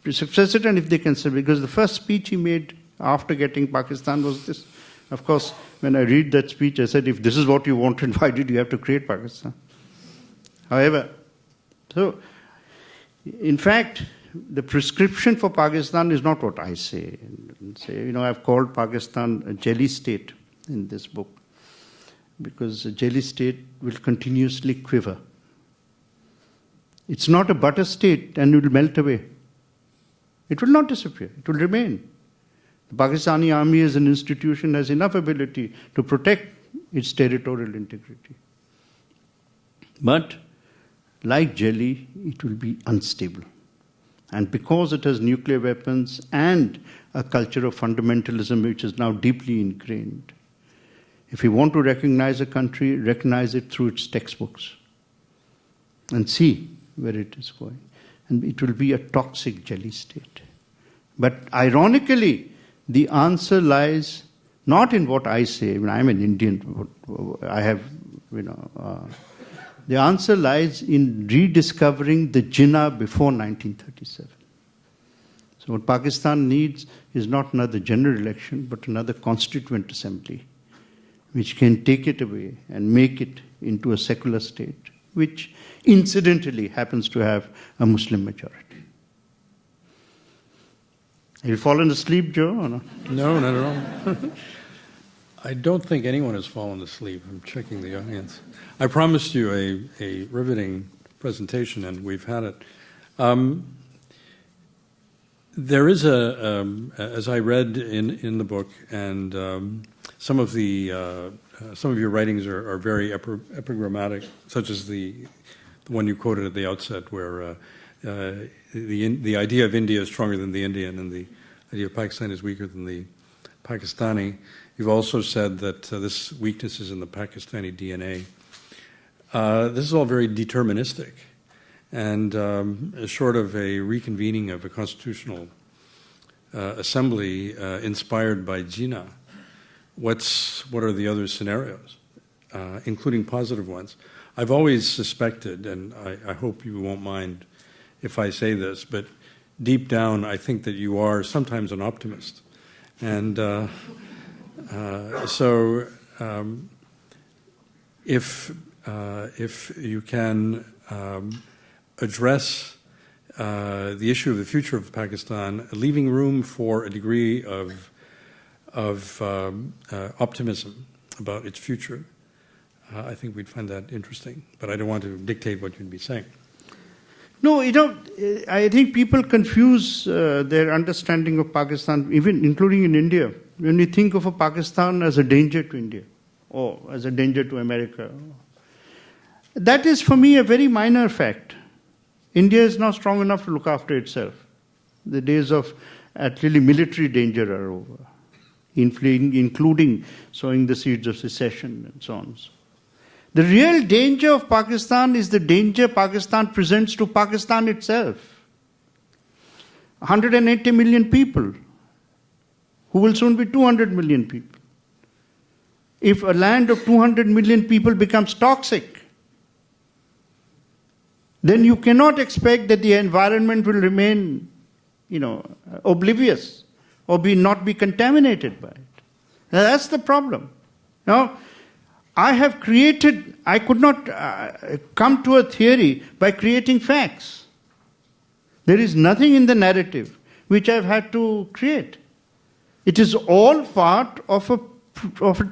President, if they can say, because the first speech he made after getting Pakistan was this. Of course, when I read that speech, I said, if this is what you wanted, why did you have to create Pakistan? However, so, in fact, the prescription for Pakistan is not what I say. I've called Pakistan a jelly state in this book, because a jelly state will continuously quiver. It's not a butter state and it will melt away. It will not disappear. It will remain. The Pakistani army as an institution has enough ability to protect its territorial integrity. But like jelly, it will be unstable. And because it has nuclear weapons and a culture of fundamentalism which is now deeply ingrained, if you want to recognize a country, recognize it through its textbooks and see where it is going. And it will be a toxic jelly state. But ironically, the answer lies not in what I say. I mean, I'm an Indian. I have, the answer lies in rediscovering the Jinnah before 1937. So what Pakistan needs is not another general election, but another constituent assembly, which can take it away and make it into a secular state, which incidentally happens to have a Muslim majority. Have you fallen asleep, Joe, or not? No, not at all. I don't think anyone has fallen asleep. I'm checking the audience. I promised you a riveting presentation, and we've had it. There is as I read in the book, and some of your writings are very epigrammatic, such as the one you quoted at the outset, where the idea of India is stronger than the Indian, and the idea of Pakistan is weaker than the Pakistani. You've also said that this weakness is in the Pakistani DNA. This is all very deterministic, and short of a reconvening of a constitutional assembly inspired by Jinnah, what are the other scenarios, including positive ones? I've always suspected, and I hope you won't mind if I say this, but deep down I think that you are sometimes an optimist. And so if you can address the issue of the future of Pakistan, leaving room for a degree of optimism about its future, I think we'd find that interesting. But I don't want to dictate what you'd be saying. No, I think people confuse their understanding of Pakistan, even including in India, when we think of a Pakistan as a danger to India or as a danger to America. That is, for me, a very minor fact. India is now strong enough to look after itself. The days of really military danger are over, including sowing the seeds of secession and so on. The real danger of Pakistan is the danger Pakistan presents to Pakistan itself. 180 million people, who will soon be 200 million people. If a land of 200 million people becomes toxic, then you cannot expect that the environment will remain, oblivious or not be contaminated by it. Now, that's the problem. Now, I could not come to a theory by creating facts. There is nothing in the narrative which I've had to create. It is all part of a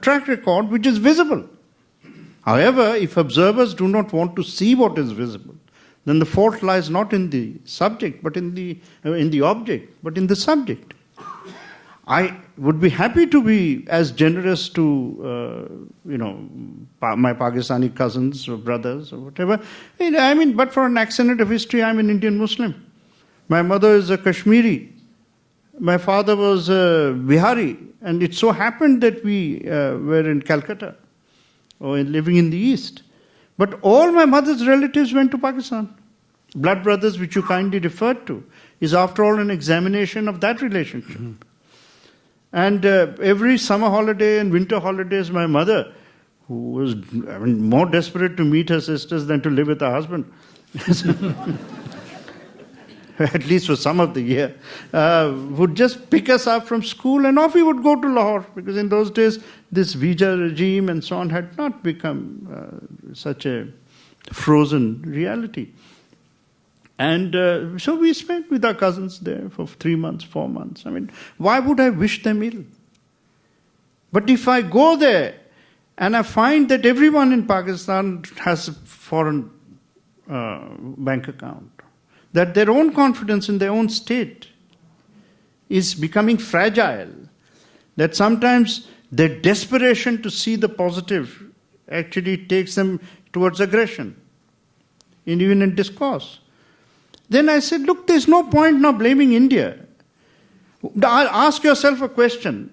track record which is visible. However, if observers do not want to see what is visible, then the fault lies not in the subject, but in the object, but in the subject. I would be happy to be as generous to, my Pakistani cousins or brothers or whatever. But for an accident of history, I'm an Indian Muslim. My mother is a Kashmiri. My father was a Bihari. And it so happened that we were in Calcutta or living in the East. But all my mother's relatives went to Pakistan. Blood brothers, which you kindly referred to, is after all an examination of that relationship. Mm-hmm. And every summer holiday and winter holidays, my mother, who was more desperate to meet her sisters than to live with her husband, at least for some of the year, would just pick us up from school and off we would go to Lahore, because in those days this visa regime and so on had not become such a frozen reality. And so we spent with our cousins there for 3 months, 4 months. Why would I wish them ill? But if I go there and I find that everyone in Pakistan has a foreign bank account, that their own confidence in their own state is becoming fragile, that sometimes their desperation to see the positive actually takes them towards aggression, and even in discourse. Then I said, look, there's no point now blaming India. Ask yourself a question,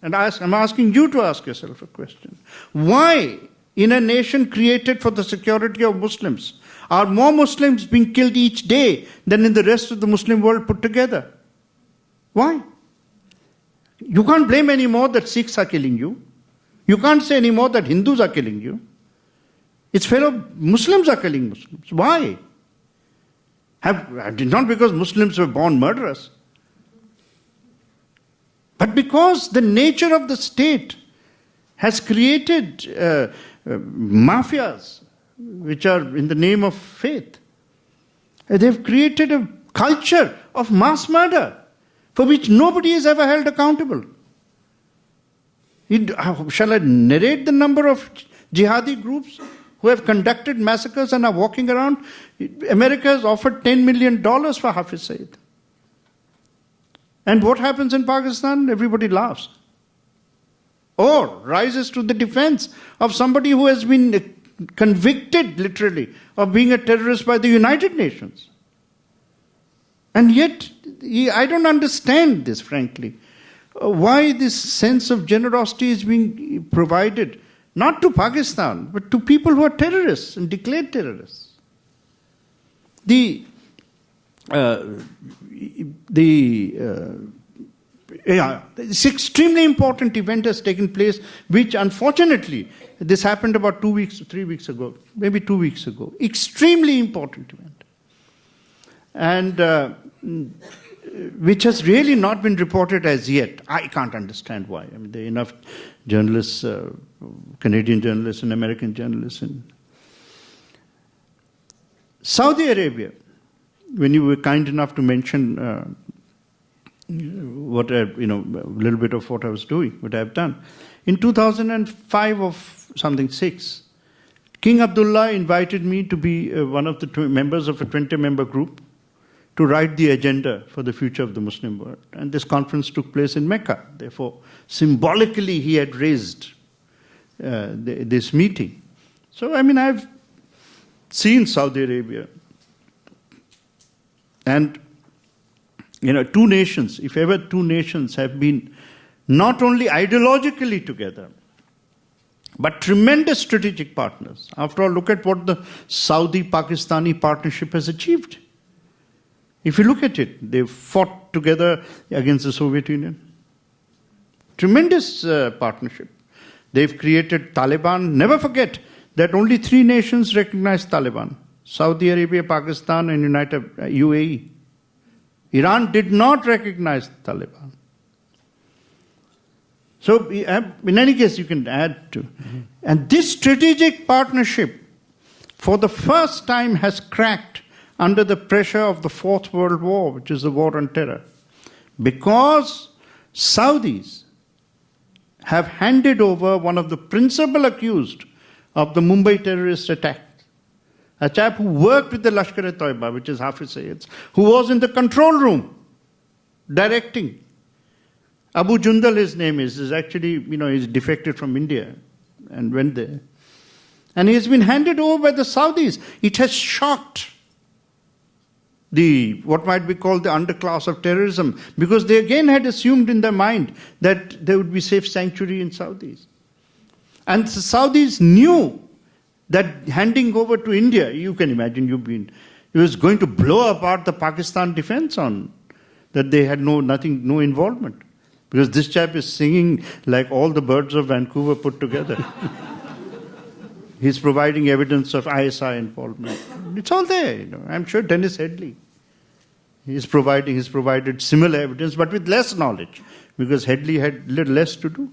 and I'm asking you to ask yourself a question. Why, in a nation created for the security of Muslims, are more Muslims being killed each day than in the rest of the Muslim world put together? Why? You can't blame anymore that Sikhs are killing you. You can't say anymore that Hindus are killing you. It's fellow Muslims are killing Muslims. Why? Not because Muslims were born murderers, but because the nature of the state has created mafias which are in the name of faith. They've created a culture of mass murder for which nobody is ever held accountable. Shall I narrate the number of jihadi groups who have conducted massacres and are walking around? America has offered $10 million for Hafiz Saeed. And what happens in Pakistan? Everybody laughs. Or rises to the defense of somebody who has been convicted, literally, of being a terrorist by the United Nations. And yet, I don't understand this, frankly. Why this sense of generosity is being provided, not to Pakistan, but to people who are terrorists and declared terrorists. This extremely important event has taken place, which unfortunately, this happened about 3 weeks ago, maybe 2 weeks ago. Extremely important event. And which has really not been reported as yet. I can't understand why. There are enough journalists, Canadian journalists and American journalists. Saudi Arabia, when you were kind enough to mention what a little bit of what I was doing, what I've done. In 2005 or something, 6, King Abdullah invited me to be one of the members of a 20-member group to write the agenda for the future of the Muslim world. And this conference took place in Mecca. Therefore, symbolically, he had raised this meeting. So, I've seen Saudi Arabia. And, two nations, if ever two nations have been not only ideologically together, but tremendous strategic partners. After all, look at what the Saudi-Pakistani partnership has achieved. If you look at it, they fought together against the Soviet Union. Tremendous partnership. They've created Taliban. Never forget that only 3 nations recognize Taliban: Saudi Arabia, Pakistan, and UAE. Iran did not recognize Taliban. So, in any case, you can add to. And this strategic partnership, for the first time, has cracked under the pressure of the Fourth World War, which is the war on terror. Because Saudis have handed over one of the principal accused of the Mumbai terrorist attack, a chap who worked with the Lashkar-e-Toiba, which is Hafiz Sayyid's, who was in the control room directing. Abu Jundal, his name is actually, he's defected from India and went there. And he's been handed over by the Saudis. It has shocked what might be called the underclass of terrorism, because they again had assumed in their mind that there would be safe sanctuary in Saudis. And the Saudis knew that handing over to India, you can imagine it was going to blow apart the Pakistan defense on that they had no involvement. Because this chap is singing like all the birds of Vancouver put together. He's providing evidence of ISI involvement. It's all there. I'm sure Dennis Headley. He's provided similar evidence, but with less knowledge, because Headley had little less to do.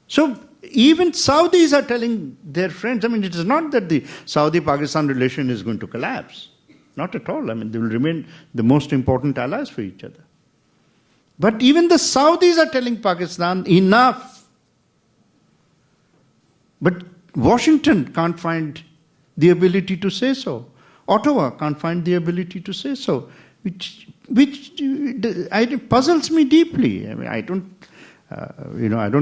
So even Saudis are telling their friends, it is not that the Saudi-Pakistan relation is going to collapse. Not at all. They will remain the most important allies for each other. But even the Saudis are telling Pakistan, enough. But Washington can't find the ability to say so. Ottawa can't find the ability to say so, which puzzles me deeply. I don't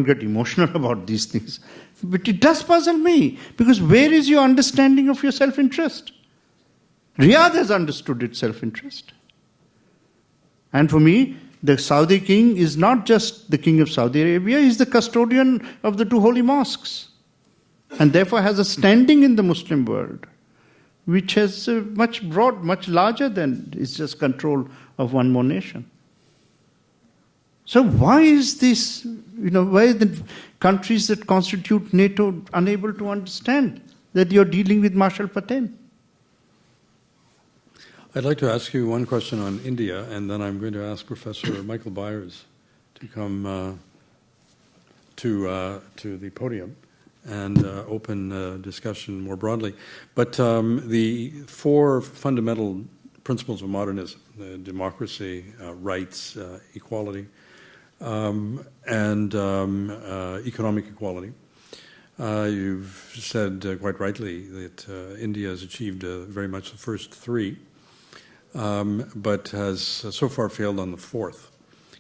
get emotional about these things, but it does puzzle me, because where is your understanding of your self-interest? Riyadh has understood its self-interest, and for me, the Saudi king is not just the king of Saudi Arabia, he's the custodian of the 2 holy mosques, and therefore has a standing in the Muslim world, which has much larger than it's just control of one more nation. So why is this, why are the countries that constitute NATO unable to understand that you're dealing with Marshal Patel? I'd like to ask you one question on India, and then I'm going to ask Professor Michael Byers to come to the podium and open discussion more broadly. But the 4 fundamental principles of modernism, democracy, rights, equality, and economic equality. You've said quite rightly that India has achieved very much the first 3, but has so far failed on the 4th.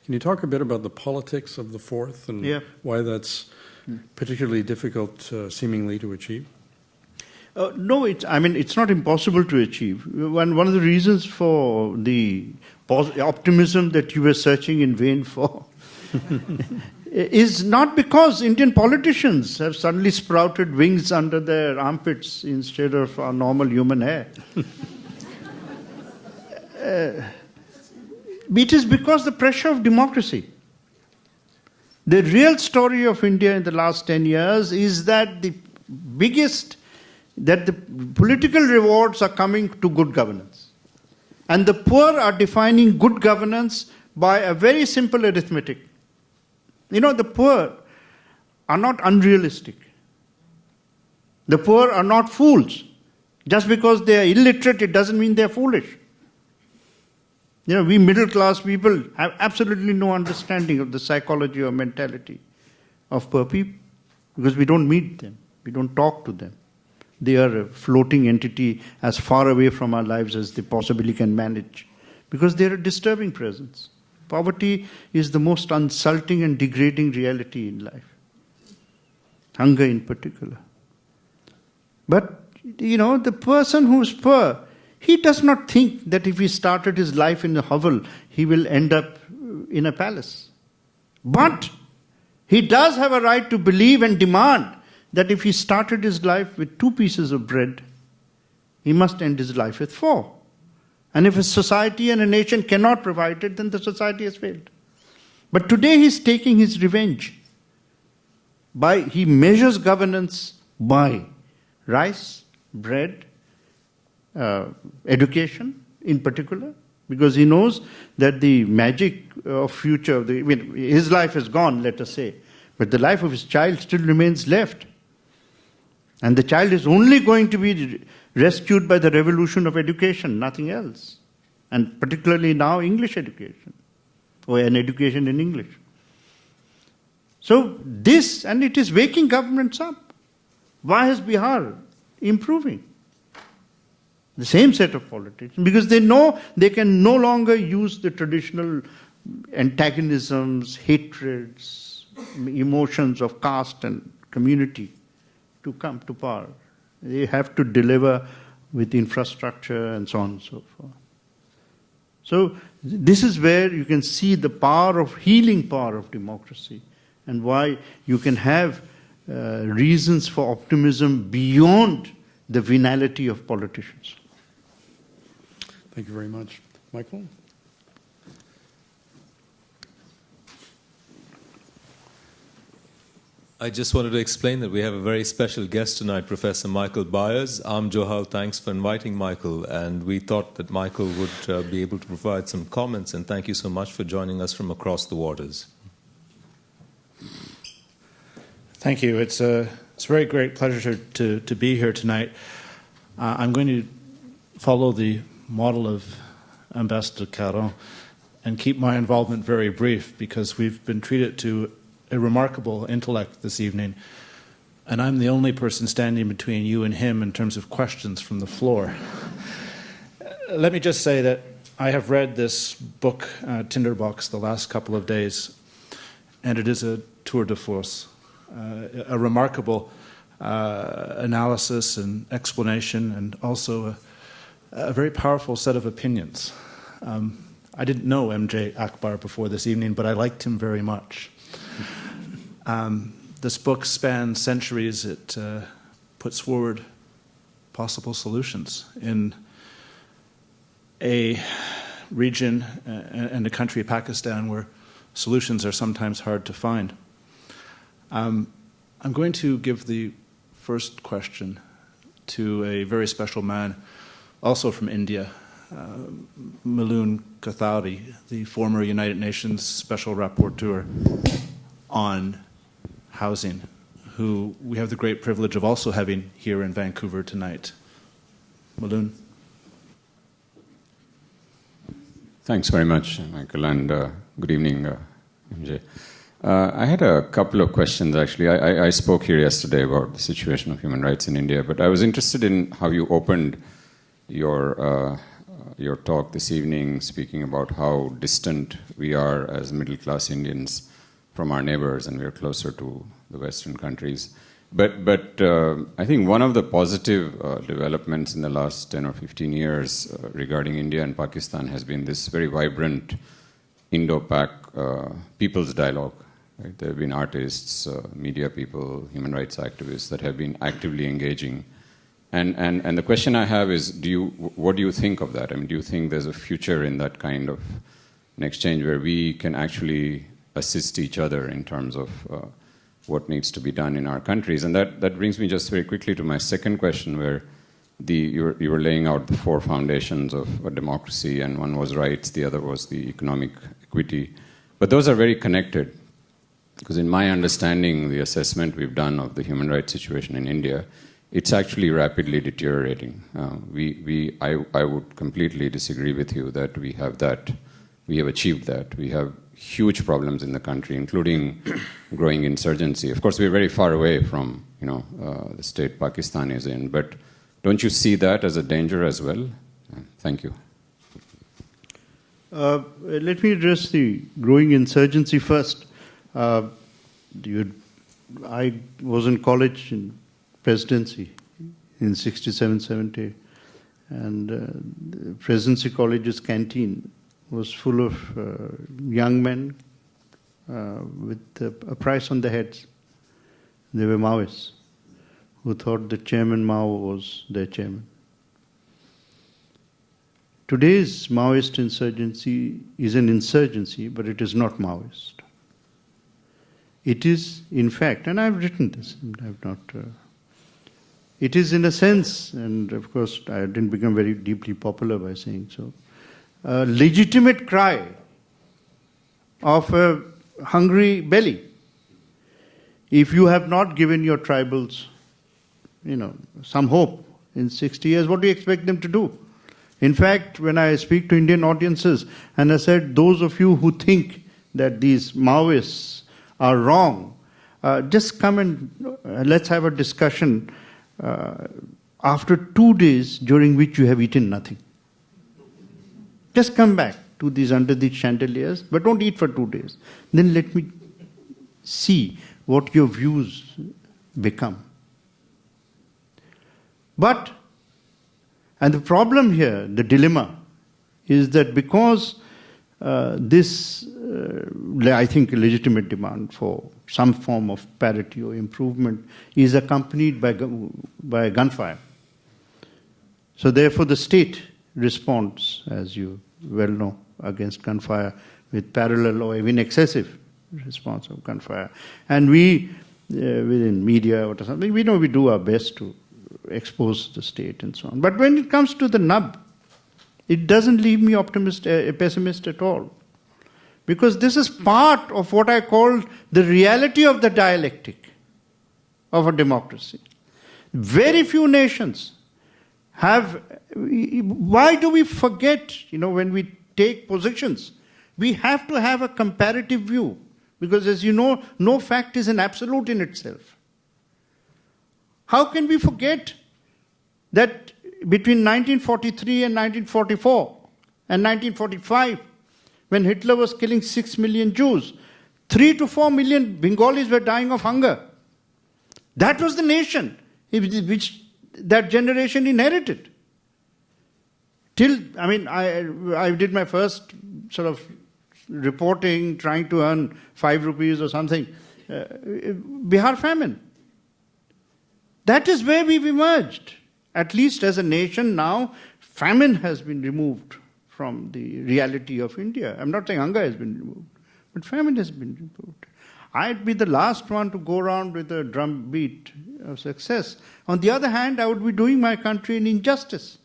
Can you talk a bit about the politics of the 4th and why that's particularly difficult, seemingly, to achieve? No, it's not impossible to achieve. One of the reasons for the optimism that you were searching in vain for is not because Indian politicians have suddenly sprouted wings under their armpits instead of our normal human hair. It is because the pressure of democracy. The real story of India in the last 10 years is that the political rewards are coming to good governance. And the poor are defining good governance by a very simple arithmetic. The poor are not unrealistic. The poor are not fools. Just because they are illiterate, it doesn't mean they're foolish. We middle-class people have absolutely no understanding of the psychology or mentality of poor people, because we don't meet them, we don't talk to them. They are a floating entity as far away from our lives as they possibly can manage, because they're a disturbing presence. Poverty is the most insulting and degrading reality in life. Hunger in particular. But, the person who's poor, He does not think that if he started his life in a hovel, he will end up in a palace. But he does have a right to believe and demand that if he started his life with 2 pieces of bread, he must end his life with 4. And if a society and a nation cannot provide it, then the society has failed. But today he's taking his revenge. He measures governance by rice, bread, education in particular, because he knows that the magic of future, his life is gone, let us say, but the life of his child still remains left. And the child is only going to be rescued by the revolution of education, nothing else. And particularly now, English education, or an education in English. So this, and it is waking governments up. Why is Bihar improving? The same set of politicians, because they know they can no longer use the traditional antagonisms, hatreds, emotions of caste and community to come to power. They have to deliver with infrastructure and so on and so forth. So this is where you can see the power of healing power of democracy, and why you can have reasons for optimism beyond the venality of politicians. Thank you very much. Michael? I just wanted to explain that we have a very special guest tonight, Professor Michael Byers. Johal, thanks for inviting Michael, and we thought that Michael would be able to provide some comments, and thank you so much for joining us from across the waters. Thank you. It's a very great pleasure to be here tonight. I'm going to follow the model of Ambassador Caron and keep my involvement very brief, because we've been treated to a remarkable intellect this evening, and I'm the only person standing between you and him in terms of questions from the floor. Let me just say that I have read this book, Tinderbox, the last couple of days, and it is a tour de force, a remarkable analysis and explanation, and also a very powerful set of opinions. I didn't know MJ Akbar before this evening, but I liked him very much. This book spans centuries. It puts forward possible solutions in a region and a country, Pakistan, where solutions are sometimes hard to find. I'm going to give the first question to a very special man, also from India, Milun Kathari, the former United Nations Special Rapporteur on housing, who we have the great privilege of also having here in Vancouver tonight. Milun. Thanks very much, Michael, and good evening, MJ. I had a couple of questions, actually. I spoke here yesterday about the situation of human rights in India, but I was interested in how you opened your talk this evening, speaking about how distant we are as middle-class Indians from our neighbors, and we're closer to the Western countries. But I think one of the positive developments in the last 10 or 15 years regarding India and Pakistan has been this very vibrant Indo-Pak people's dialogue. Right? There have been artists, media people, human rights activists that have been actively engaging. And the question I have is, what do you think of that? I mean, do you think there's a future in that kind of an exchange where we can actually assist each other in terms of what needs to be done in our countries? And that brings me just very quickly to my second question, where you were laying out the 4 foundations of a democracy, and one was rights, the other was the economic equity. But those are very connected, because in my understanding, the assessment we've done of the human rights situation in India, it's actually rapidly deteriorating. I would completely disagree with you that we have achieved that. We have huge problems in the country, including growing insurgency. Of course, we're very far away from the state Pakistan is in, but don't you see that as a danger as well? Thank you. Let me address the growing insurgency first. I was in college in presidency in 67, 70, And the Presidency College's canteen was full of young men with a price on their heads. They were Maoists who thought that Chairman Mao was their chairman. Today's Maoist insurgency is an insurgency, but it is not Maoist. It is, in fact, and I've written this, I've not... it is in a sense, and of course I didn't become very deeply popular by saying so, a legitimate cry of a hungry belly. If you have not given your tribals, some hope in 60 years, what do you expect them to do? In fact, when I speak to Indian audiences, and I said, those of you who think that these Maoists are wrong, just come and let's have a discussion after 2 days during which you have eaten nothing. Just come back to these under these chandeliers, but don't eat for 2 days. Then let me see what your views become. But, and the problem here, the dilemma, is that because this, I think, a legitimate demand for some form of parity or improvement is accompanied by gunfire. So therefore the state responds, as you well know, against gunfire with parallel or even excessive response of gunfire. And we, within media or something, we know we do our best to expose the state and so on. But when it comes to the nub, it doesn't leave me a pessimist at all. Because this is part of what I call the reality of the dialectic of a democracy. Very few nations have... Why do we forget, when we take positions? We have to have a comparative view. Because as you know, no fact is an absolute in itself. How can we forget that between 1943 and 1944 and 1945, when Hitler was killing 6 million Jews, 3 to 4 million Bengalis were dying of hunger. That was the nation which that generation inherited. I did my first sort of reporting, trying to earn 5 rupees or something. Bihar famine. That is where we've emerged. At least as a nation now, famine has been removed from the reality of India. I'm not saying hunger has been removed, but famine has been removed. I'd be the last one to go around with a drumbeat of success. On the other hand, I would be doing my country an injustice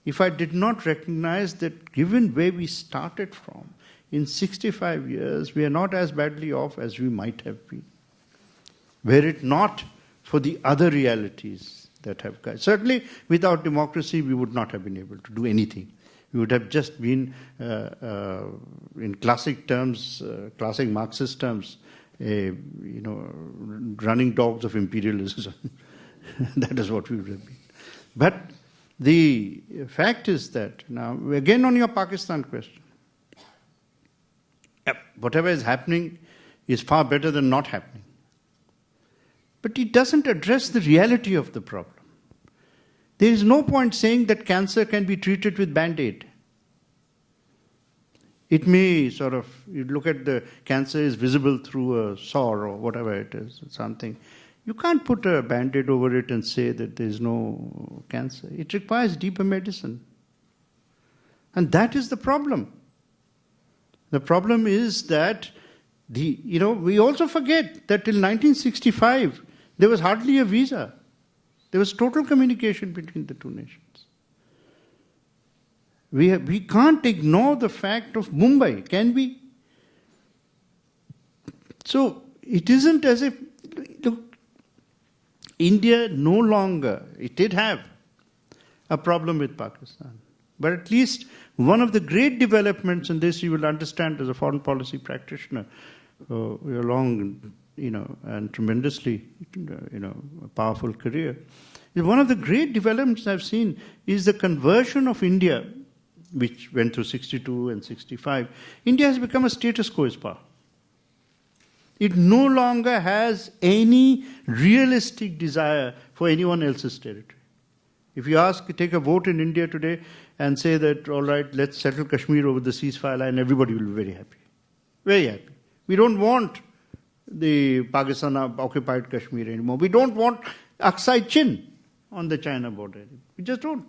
if I did not recognize that given where we started from, in 65 years, we are not as badly off as we might have been. Were it not for the other realities that have come. Certainly, without democracy, we would not have been able to do anything. We would have just been, in classic terms, classic Marxist terms, running dogs of imperialism. That is what we would have been. But the fact is that, now, again on your Pakistan question, whatever is happening is far better than not happening. But it doesn't address the reality of the problem. There is no point saying that cancer can be treated with Band-Aid. It may sort of, you look at the cancer is visible through a sore or whatever it is, something. You can't put a Band-Aid over it and say that there is no cancer. It requires deeper medicine. And that is the problem. The problem is that, we also forget that till 1965, there was hardly a visa. There was total communication between the two nations. We can't ignore the fact of Mumbai, can we? So it isn't as if, look, India no longer, it did have a problem with Pakistan. But at least one of the great developments in this, you will understand as a foreign policy practitioner, your long, and tremendously, a powerful career. One of the great developments I've seen is the conversion of India, which went through 62 and 65. India has become a status quo power. It no longer has any realistic desire for anyone else's territory. If you take a vote in India today and say that, all right, let's settle Kashmir over the ceasefire line, everybody will be very happy. Very happy. We don't want the Pakistan-occupied Kashmir anymore. We don't want Aksai Chin on the China border. We just don't.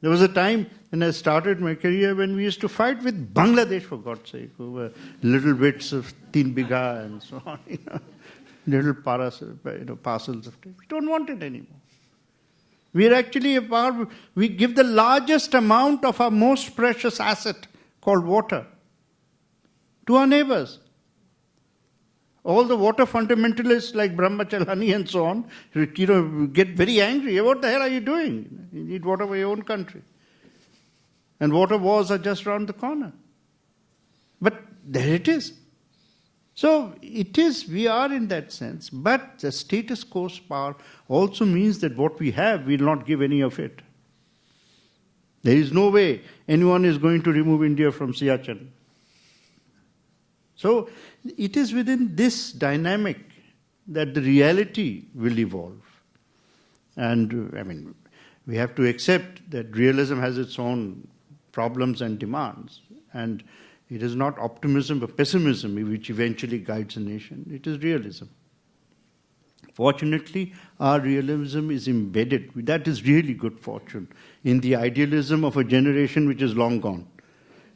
There was a time when I started my career when we used to fight with Bangladesh, for God's sake, over little bits of 3 bigha and so on, little parcels of time. We don't want it anymore. We are actually we give the largest amount of our most precious asset called water to our neighbors. All the water fundamentalists like Brahmachalani and so on, get very angry. What the hell are you doing? You need water for your own country. And water wars are just around the corner. But there it is. So we are in that sense. But the status quo power also means that what we have, we will not give any of it. There is no way anyone is going to remove India from Siachen. So it is within this dynamic that the reality will evolve. And we have to accept that realism has its own problems and demands. And it is not optimism or pessimism which eventually guides a nation. It is realism. Fortunately, our realism is embedded, that is really good fortune, in the idealism of a generation which is long gone.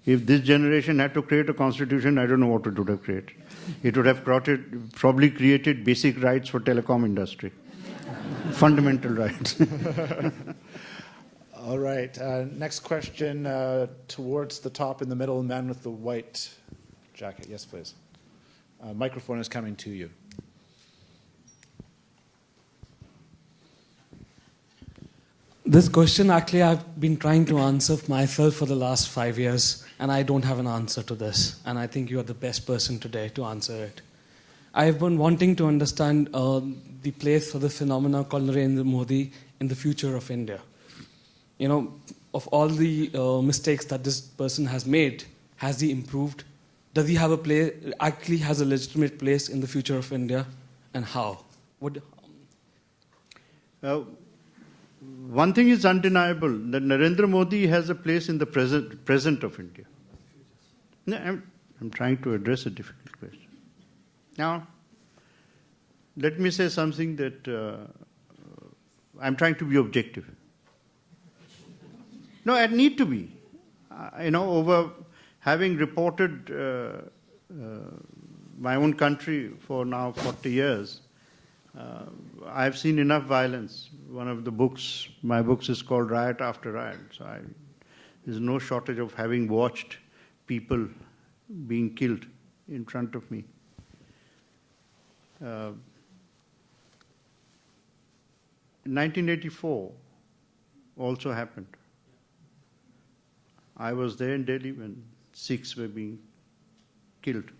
If this generation had to create a constitution, I don't know what it would have created. It would have probably created basic rights for telecom industry. Fundamental rights. All right. Next question towards the top in the middle, man with the white jacket. Yes, please. Microphone is coming to you. This question, actually, I've been trying to answer myself for the last 5 years, and I don't have an answer to this. And I think you are the best person today to answer it. I've been wanting to understand the place for the phenomena called Narendra Modi in the future of India. Of all the mistakes that this person has made, has he improved? Does he have a place, actually has a legitimate place in the future of India? And how? One thing is undeniable, that Narendra Modi has a place in the present of India. I'm trying to address a difficult question. Now, let me say something that I'm trying to be objective. No, I need to be. Over having reported my own country for now 40 years, I've seen enough violence. One of my books is called Riot After Riot. So there's no shortage of having watched people being killed in front of me. 1984 also happened. I was there in Delhi when Sikhs were being killed.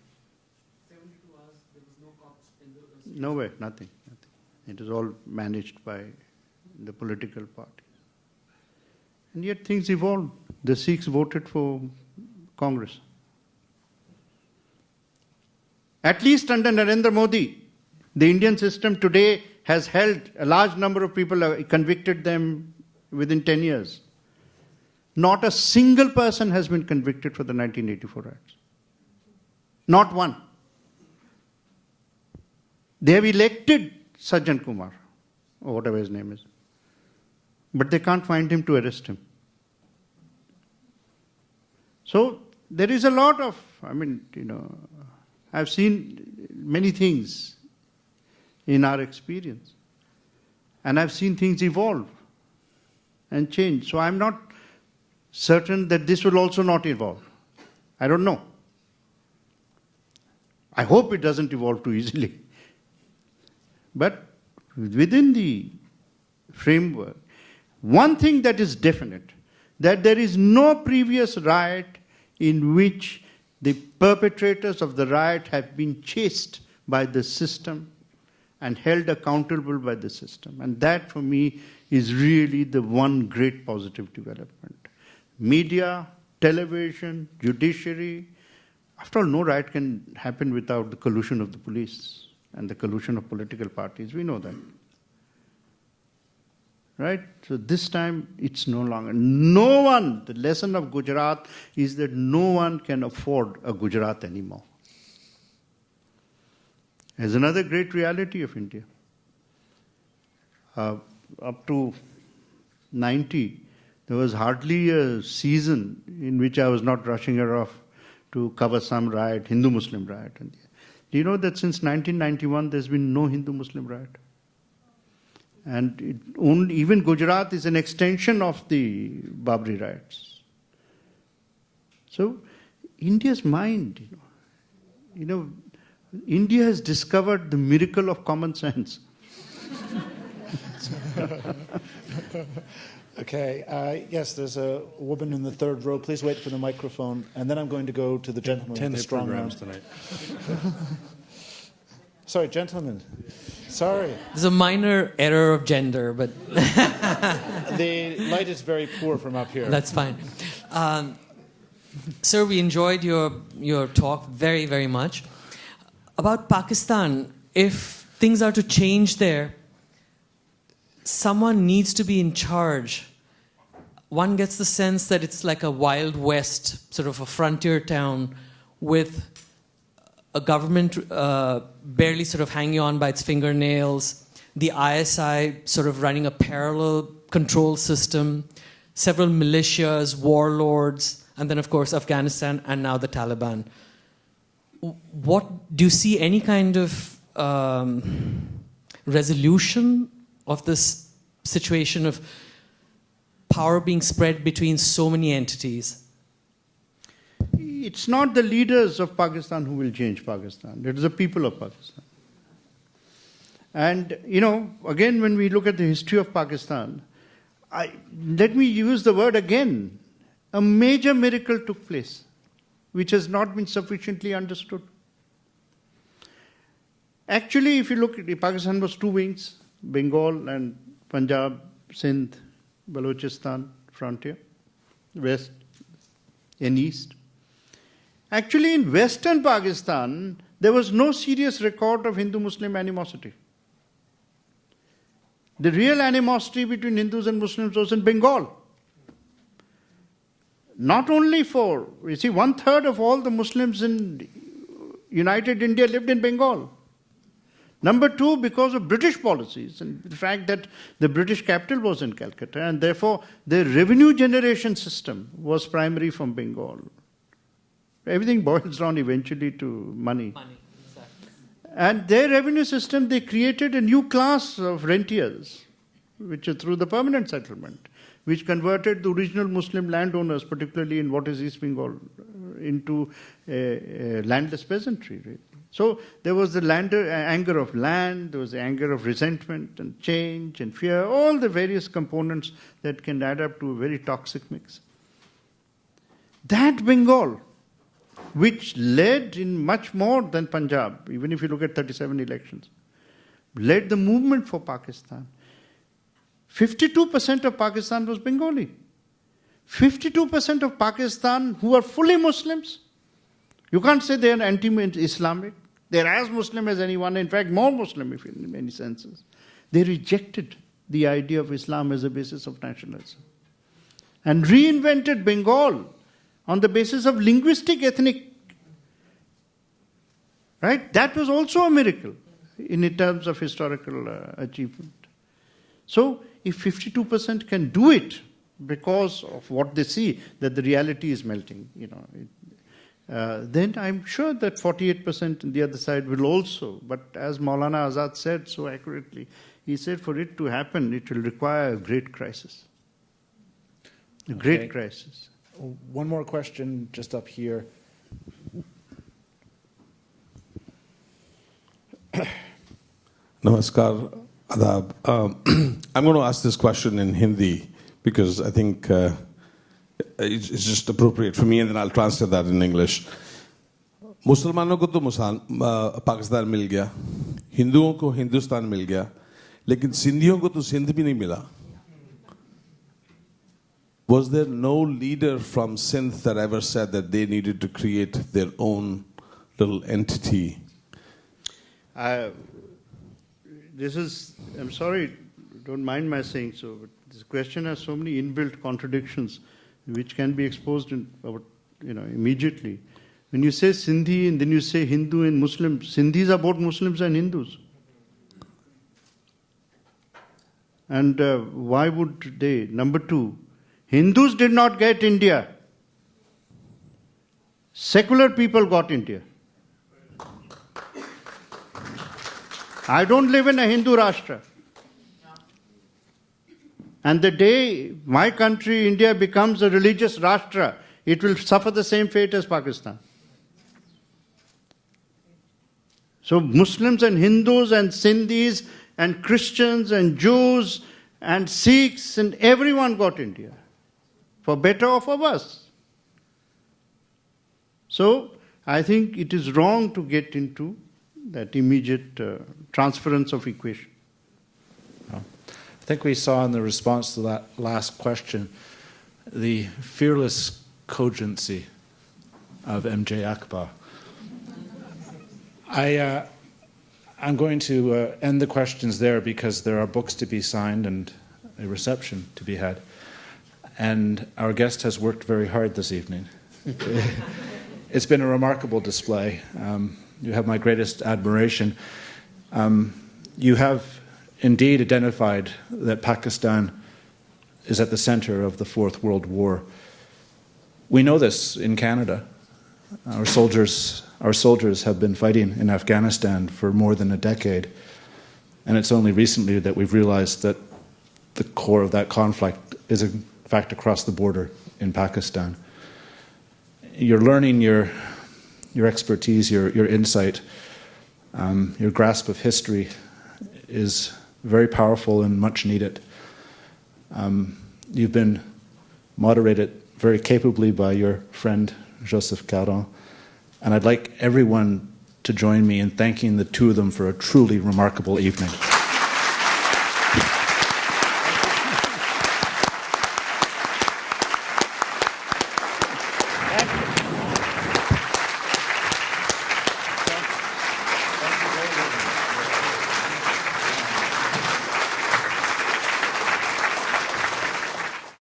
72 hours, there was no cops in the... Nowhere, nothing. It was all managed by the political party. And yet things evolved. The Sikhs voted for Congress. At least under Narendra Modi, the Indian system today has held a large number of people, convicted them within 10 years. Not a single person has been convicted for the 1984 riots. Not one. They have elected Sajjan Kumar, or whatever his name is. But they can't find him to arrest him. So there is a lot of, I've seen many things in our experience. And I've seen things evolve and change. So I'm not certain that this will also not evolve. I don't know. I hope it doesn't evolve too easily. But within the framework, one thing that is definite, that there is no previous riot in which the perpetrators of the riot have been chased by the system and held accountable by the system. And that, for me, is really the one great positive development. Media, television, judiciary. After all, no riot can happen without the collusion of the police and the collusion of political parties. We know that. Right? So this time it's no longer. No one, the lesson of Gujarat is that no one can afford a Gujarat anymore. There's another great reality of India. Up to 90, there was hardly a season in which I was not rushing her off to cover some riot, Hindu-Muslim riot. Do you know that since 1991 there's been no Hindu-Muslim riot? And even Gujarat is an extension of the Babri riots. So India's mind, India has discovered the miracle of common sense. Okay. Yes, there's a woman in the third row. Please wait for the microphone. And then I'm going to go to the gentleman. 10 with the strong programs arm. tonight. Sorry, gentlemen. Sorry. There's a minor error of gender, but... The light is very poor from up here. That's fine. Sir, we enjoyed your talk very, very much. About Pakistan, if things are to change there, someone needs to be in charge. One gets the sense that it's like a Wild West, sort of a frontier town with a government barely sort of hanging on by its fingernails, the ISI sort of running a parallel control system, several militias, warlords, and then, of course, Afghanistan, and now the Taliban. Do you see any kind of resolution of this situation of power being spread between so many entities? It's not the leaders of Pakistan who will change Pakistan. It is the people of Pakistan. And, again, when we look at the history of Pakistan, let me use the word again. A major miracle took place, which has not been sufficiently understood. Actually, if you look at Pakistan was two wings, Bengal and Punjab, Sindh, Balochistan frontier, west and east. Actually, in western Pakistan, there was no serious record of Hindu-Muslim animosity. The real animosity between Hindus and Muslims was in Bengal. Not only for, 1/3 of all the Muslims in United India lived in Bengal. Number two, because of British policies and the fact that the British capital was in Calcutta, and therefore the revenue generation system was primary from Bengal. Everything boils down eventually to money. Exactly. And their revenue system, they created a new class of rentiers, which is through the permanent settlement, which converted the original Muslim landowners, particularly in what is East Bengal, into a landless peasantry. Really. So there was the anger of land, there was the anger of resentment and change and fear, all the various components that can add up to a very toxic mix. That Bengal, which led in much more than Punjab, even if you look at 37 elections, led the movement for Pakistan. 52% of Pakistan was Bengali. 52% of Pakistan who are fully Muslims. You can't say they are anti-Islamic. They're as Muslim as anyone, in fact more Muslim if in many senses. They rejected the idea of Islam as a basis of nationalism and reinvented Bengal on the basis of linguistic ethnic. Right? That was also a miracle in terms of historical achievement. So if 52% can do it because of what they see, that the reality is melting, then I'm sure that 48% on the other side will also. But as Maulana Azad said so accurately, he said for it to happen, it will require a great crisis. A great crisis. One more question just up here. Namaskar, Adab. I'm going to ask this question in Hindi because I think it's just appropriate for me, and then I'll translate that in English. मुसलमानों को तो पाकिस्तान मिल गया, हिंदुओं को हिंदुस्तान मिल गया, लेकिन सिंधियों को तो सिंध भी नहीं मिला. Was there no leader from Sindh that ever said that they needed to create their own little entity? I'm sorry don't mind my saying so, but this question has so many inbuilt contradictions which can be exposed immediately. When you say Sindhi and then you say Hindu and Muslim, Sindhis are both Muslims and Hindus. And why would they? Number two, Hindus did not get India. Secular people got India. I don't live in a Hindu Rashtra. And the day my country, India, becomes a religious Rashtra, it will suffer the same fate as Pakistan. So Muslims and Hindus and Sindhis and Christians and Jews and Sikhs and everyone got India, for better or for worse. So I think it is wrong to get into that immediate transference of equation. I think we saw in the response to that last question the fearless cogency of MJ Akbar. I'm going to end the questions there because there are books to be signed and a reception to be had. And our guest has worked very hard this evening. It's been a remarkable display. You have my greatest admiration. You have indeed identified that Pakistan is at the center of the Fourth World War. We know this in Canada. Our soldiers have been fighting in Afghanistan for more than a decade, and it's only recently that we've realized that the core of that conflict is in fact across the border in Pakistan. You're learning your expertise, your insight, your grasp of history is very powerful and much needed. You've been moderated very capably by your friend Joseph Caron, and I'd like everyone to join me in thanking the two of them for a truly remarkable evening.